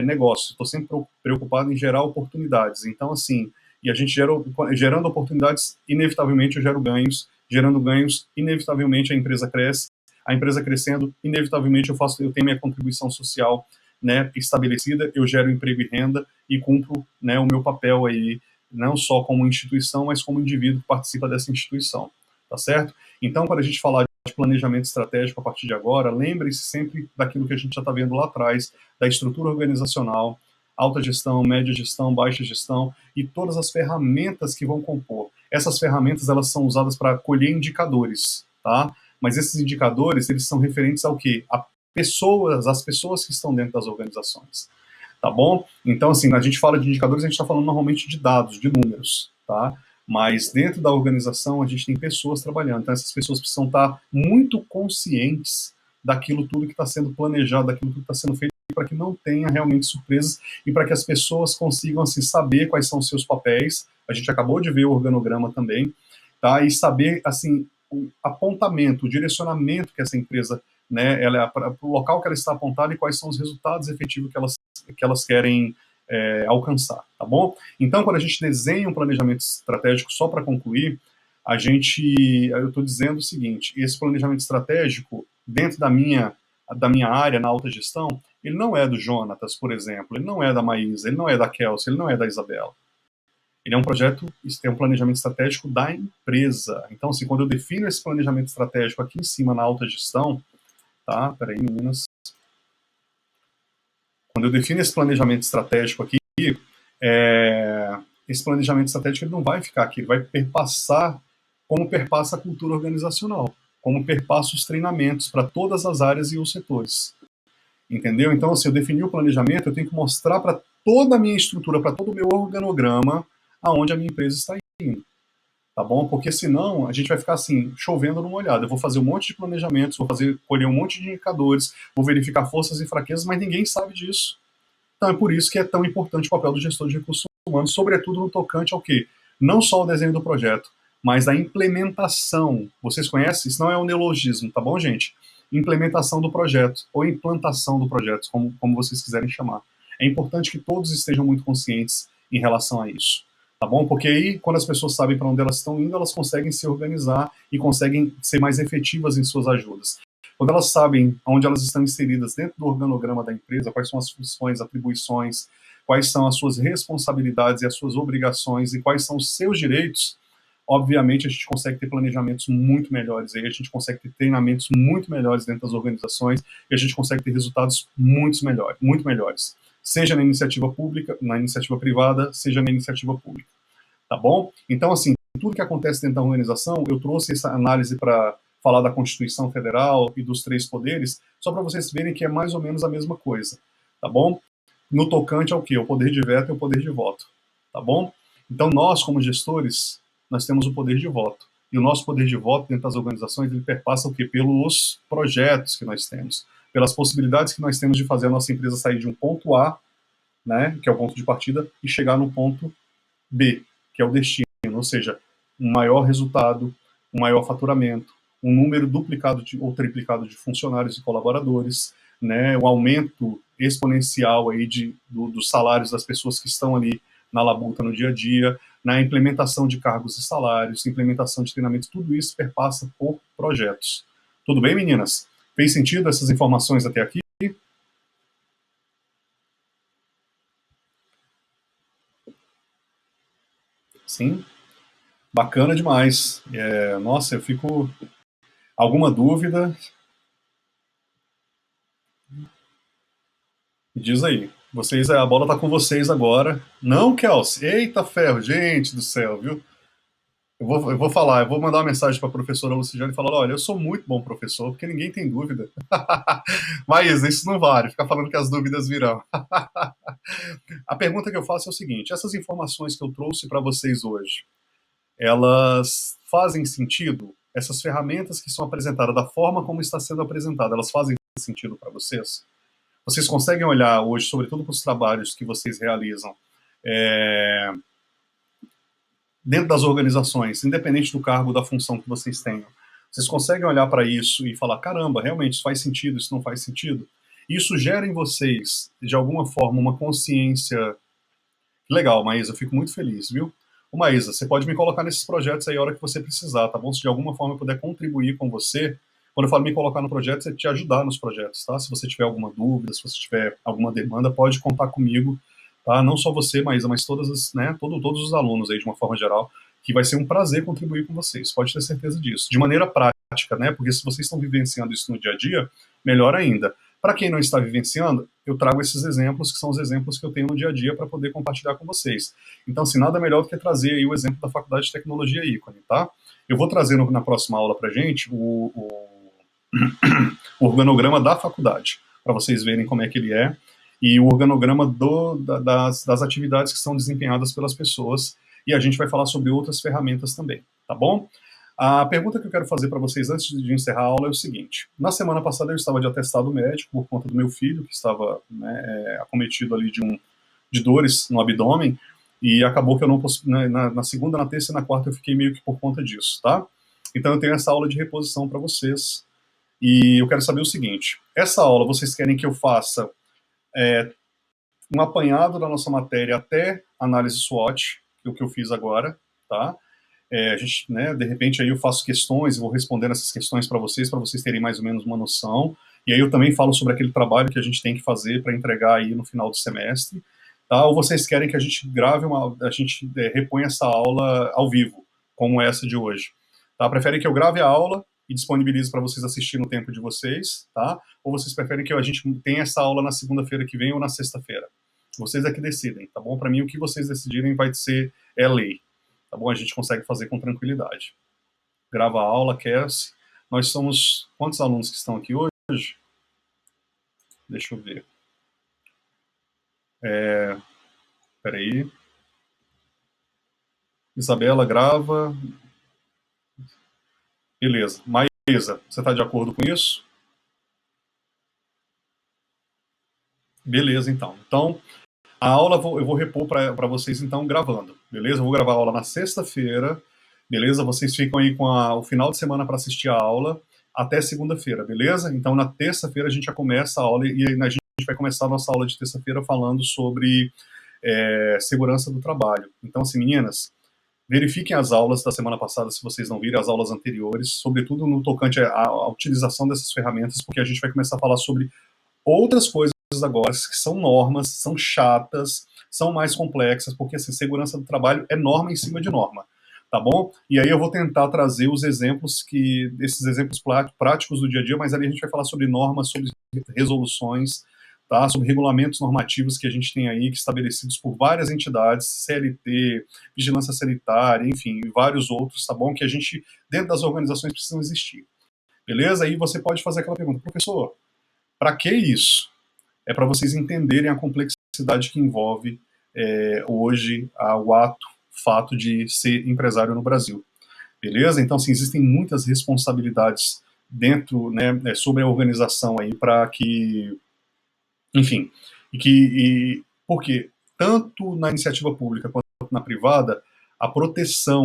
negócios, estou sempre preocupado em gerar oportunidades. Então, assim, e a gente gerando oportunidades, inevitavelmente eu gero ganhos, gerando ganhos, inevitavelmente a empresa cresce, a empresa crescendo, inevitavelmente eu tenho minha contribuição social, né, estabelecida, eu gero emprego e renda e cumpro, né, o meu papel aí, não só como instituição, mas como indivíduo que participa dessa instituição, tá certo? Então, para a gente falar de planejamento estratégico a partir de agora, lembre-se sempre daquilo que a gente já está vendo lá atrás, da estrutura organizacional, alta gestão, média gestão, baixa gestão e todas as ferramentas que vão compor. Essas ferramentas elas são usadas para colher indicadores, tá? Mas esses indicadores eles são referentes ao quê? As pessoas que estão dentro das organizações, tá bom? Então, assim, a gente fala de indicadores, a gente está falando normalmente de dados, de números, tá? Mas dentro da organização a gente tem pessoas trabalhando, então essas pessoas precisam estar muito conscientes daquilo tudo que está sendo planejado, daquilo tudo que está sendo feito, para que não tenha realmente surpresas e para que as pessoas consigam assim, saber quais são os seus papéis. A gente acabou de ver o organograma também, tá? E saber assim o apontamento, o direcionamento que essa empresa, né, ela para o local que ela está apontada e quais são os resultados efetivos que elas querem alcançar, tá bom? Então, quando a gente desenha um planejamento estratégico, só para concluir, eu estou dizendo o seguinte: esse planejamento estratégico dentro da minha área na alta gestão, ele não é do Jonatas, por exemplo, ele não é da Maísa, ele não é da Kelsey, ele não é da Isabela. Ele é um projeto, é um planejamento estratégico da empresa. Então, assim, quando eu defino esse planejamento estratégico aqui em cima na alta gestão, tá? Peraí, meninas. Quando eu defino esse planejamento estratégico aqui, esse planejamento estratégico ele não vai ficar aqui, ele vai perpassar como perpassa a cultura organizacional, como perpassa os treinamentos para todas as áreas e os setores. Entendeu? Então, se eu definir o planejamento, eu tenho que mostrar para toda a minha estrutura, para todo o meu organograma, aonde a minha empresa está indo. Tá bom? Porque senão a gente vai ficar assim, chovendo numa olhada. Eu vou fazer um monte de planejamentos, colher um monte de indicadores, vou verificar forças e fraquezas, mas ninguém sabe disso. Então é por isso que é tão importante o papel do gestor de recursos humanos, sobretudo no tocante ao quê? Não só o desenho do projeto, mas a implementação. Vocês conhecem? Isso não é um neologismo, tá bom, gente? Implementação do projeto, ou implantação do projeto, como vocês quiserem chamar. É importante que todos estejam muito conscientes em relação a isso. Tá bom? Porque aí, quando as pessoas sabem para onde elas estão indo, elas conseguem se organizar e conseguem ser mais efetivas em suas ajudas. Quando elas sabem onde elas estão inseridas dentro do organograma da empresa, quais são as funções, atribuições, quais são as suas responsabilidades e as suas obrigações e quais são os seus direitos, obviamente a gente consegue ter planejamentos muito melhores, aí a gente consegue ter treinamentos muito melhores dentro das organizações e a gente consegue ter resultados muito melhores, seja na iniciativa pública, na iniciativa privada, seja na iniciativa pública, tá bom? Então, assim, tudo que acontece dentro da organização, eu trouxe essa análise para falar da Constituição Federal e dos três poderes, só para vocês verem que é mais ou menos a mesma coisa, tá bom? No tocante ao quê? O poder de veto e o poder de voto, tá bom? Então, nós, como gestores, nós temos o poder de voto. E o nosso poder de voto dentro das organizações, ele perpassa o quê? Pelos projetos que nós temos, pelas possibilidades que nós temos de fazer a nossa empresa sair de um ponto A, né, que é o ponto de partida, e chegar no ponto B, que é o destino, ou seja, um maior resultado, um maior faturamento, um número duplicado ou triplicado de funcionários e colaboradores, né, o aumento exponencial aí dos salários das pessoas que estão ali na labuta no dia a dia, na implementação de cargos e salários, implementação de treinamentos, tudo isso perpassa por projetos. Tudo bem, meninas? Fez sentido essas informações até aqui? Sim? Bacana demais. Nossa, eu fico... Alguma dúvida? Diz aí. Vocês, a bola tá com vocês agora. Não, Kelsey. Eita ferro, gente do céu, viu? Eu vou falar, eu vou mandar uma mensagem para a professora Luciane e falar: olha, eu sou muito bom professor, porque ninguém tem dúvida. Mas isso não vale, ficar falando que as dúvidas virão. A pergunta que eu faço é o seguinte: essas informações que eu trouxe para vocês hoje, elas fazem sentido? Essas ferramentas que são apresentadas, da forma como está sendo apresentada, elas fazem sentido para vocês? Vocês conseguem olhar hoje, sobretudo para os trabalhos que vocês realizam, é, dentro das organizações, independente do cargo, da função que vocês tenham, vocês conseguem olhar para isso e falar: caramba, realmente isso faz sentido, isso não faz sentido? Isso gera em vocês, de alguma forma, uma consciência. Legal, Maísa, eu fico muito feliz, viu? Ô, Maísa, você pode me colocar nesses projetos aí a hora que você precisar, tá bom? Se de alguma forma eu puder contribuir com você, quando eu falo me colocar no projeto, é te ajudar nos projetos, tá? Se você tiver alguma dúvida, se você tiver alguma demanda, pode contar comigo, tá? Não só você, Maísa, mas todas as, né, todos os alunos aí, de uma forma geral, que vai ser um prazer contribuir com vocês, pode ter certeza disso. De maneira prática, né? Porque se vocês estão vivenciando isso no dia a dia, melhor ainda. Para quem não está vivenciando, eu trago esses exemplos, que são os exemplos que eu tenho no dia a dia para poder compartilhar com vocês. Então, assim, nada melhor do que trazer aí o exemplo da Faculdade de Tecnologia Ícone, tá? Eu vou trazer na próxima aula para gente o organograma da faculdade, para vocês verem como é que ele é, e o organograma das atividades que são desempenhadas pelas pessoas, e a gente vai falar sobre outras ferramentas também, tá bom? A pergunta que eu quero fazer para vocês antes de encerrar a aula é o seguinte: na semana passada eu estava de atestado médico por conta do meu filho, que estava, né, acometido ali de dores no abdômen, e acabou que eu não né, na segunda, na terça e na quarta eu fiquei meio que por conta disso, tá? Então eu tenho essa aula de reposição para vocês, e eu quero saber o seguinte: essa aula vocês querem que eu faça um apanhado da nossa matéria até análise SWOT, que é o que eu fiz agora, tá? A gente, né, de repente aí eu faço questões e vou respondendo essas questões para vocês terem mais ou menos uma noção. E aí eu também falo sobre aquele trabalho que a gente tem que fazer para entregar aí no final do semestre, tá? Ou vocês querem que a gente a gente reponha essa aula ao vivo, como essa de hoje, tá? Preferem que eu grave a aula e disponibilize para vocês assistirem no tempo de vocês, tá? Ou vocês preferem que a gente tenha essa aula na segunda-feira que vem ou na sexta-feira? Vocês é que decidem, tá bom? Para mim, o que vocês decidirem vai ser lei, tá bom? A gente consegue fazer com tranquilidade. Grava a aula, aquece. Nós somos quantos alunos que estão aqui hoje? Deixa eu ver. Peraí. Isabela, grava. Beleza. Maísa, você está de acordo com isso? Beleza, então. Então, a aula eu vou repor para vocês, então, gravando. Beleza? Eu vou gravar a aula na sexta-feira. Beleza? Vocês ficam aí com o final de semana para assistir a aula até segunda-feira, beleza? Então, na terça-feira a gente já começa a aula e a gente vai começar a nossa aula de terça-feira falando sobre segurança do trabalho. Então, assim, meninas, verifiquem as aulas da semana passada, se vocês não viram as aulas anteriores, sobretudo no tocante à utilização dessas ferramentas, porque a gente vai começar a falar sobre outras coisas agora, que são normas, são chatas, são mais complexas, porque assim, segurança do trabalho é norma em cima de norma, tá bom? E aí eu vou tentar trazer os exemplos esses exemplos práticos do dia a dia, mas ali a gente vai falar sobre normas, sobre resoluções, tá? Sobre regulamentos normativos que a gente tem aí, que estabelecidos por várias entidades, CLT, Vigilância Sanitária, enfim, e vários outros, tá bom? Que a gente, dentro das organizações, precisam existir. Beleza? Aí você pode fazer aquela pergunta: professor, para que isso? É para vocês entenderem a complexidade que envolve hoje fato de ser empresário no Brasil. Beleza? Então, assim, existem muitas responsabilidades dentro, né, sobre a organização aí para que, enfim, porque tanto na iniciativa pública quanto na privada, a proteção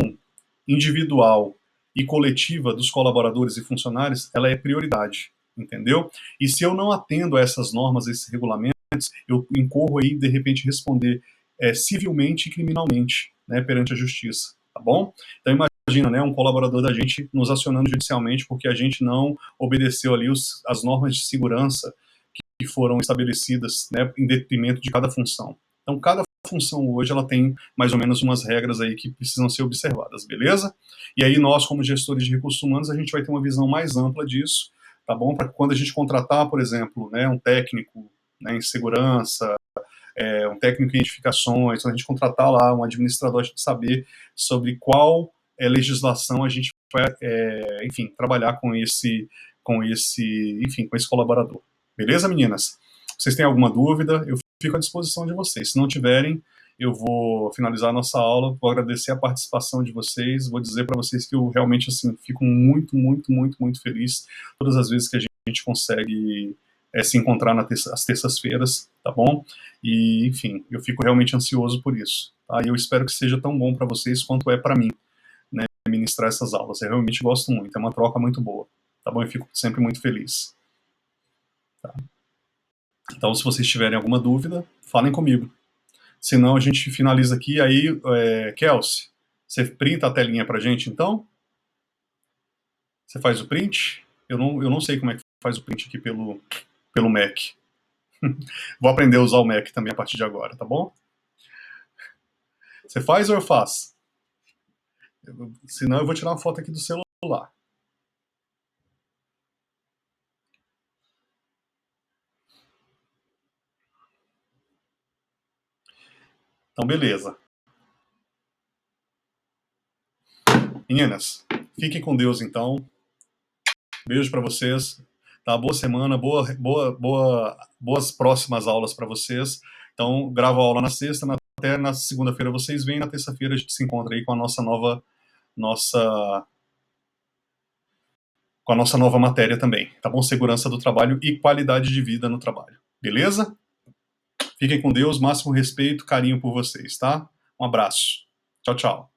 individual e coletiva dos colaboradores e funcionários, ela é prioridade, entendeu? E se eu não atendo a essas normas, a esses regulamentos, eu incorro aí, de repente, responder civilmente e criminalmente, né, perante a justiça, tá bom? Então imagina, né, um colaborador da gente nos acionando judicialmente porque a gente não obedeceu ali as normas de segurança que foram estabelecidas, né, em detrimento de cada função. Então, cada função hoje ela tem mais ou menos umas regras aí que precisam ser observadas, beleza? E aí nós, como gestores de recursos humanos, a gente vai ter uma visão mais ampla disso, tá bom? Para quando a gente contratar, por exemplo, né, um técnico né, em segurança, um técnico em edificações, a gente contratar lá um administrador, a gente saber sobre qual legislação a gente vai, enfim, trabalhar enfim, com esse colaborador. Beleza, meninas? Vocês têm alguma dúvida? Eu fico à disposição de vocês. Se não tiverem, eu vou finalizar a nossa aula, vou agradecer a participação de vocês, vou dizer para vocês que eu realmente, assim, fico muito, muito, muito, muito feliz todas as vezes que a gente consegue se encontrar às terças-feiras, tá bom? E, enfim, eu fico realmente ansioso por isso, tá? E eu espero que seja tão bom para vocês quanto é para mim, né, ministrar essas aulas. Eu realmente gosto muito, é uma troca muito boa, tá bom? Eu fico sempre muito feliz. Tá? Então, se vocês tiverem alguma dúvida, falem comigo. Senão a gente finaliza aqui. Aí, Kelsey, você printa a telinha pra gente, então? Você faz o print? Eu não sei como é que faz o print aqui pelo Mac. Vou aprender a usar o Mac também a partir de agora, tá bom? Você faz ou eu faço? Senão eu vou tirar uma foto aqui do celular. Então, beleza. Meninas, fiquem com Deus, então. Beijo para vocês. Tá? Boa semana, boas próximas aulas para vocês. Então, gravo a aula na sexta, até na segunda-feira vocês vêm, na terça-feira a gente se encontra aí com a nossa nova matéria também, tá bom? Segurança do trabalho e qualidade de vida no trabalho. Beleza? Fiquem com Deus, máximo respeito, carinho por vocês, tá? Um abraço. Tchau, tchau.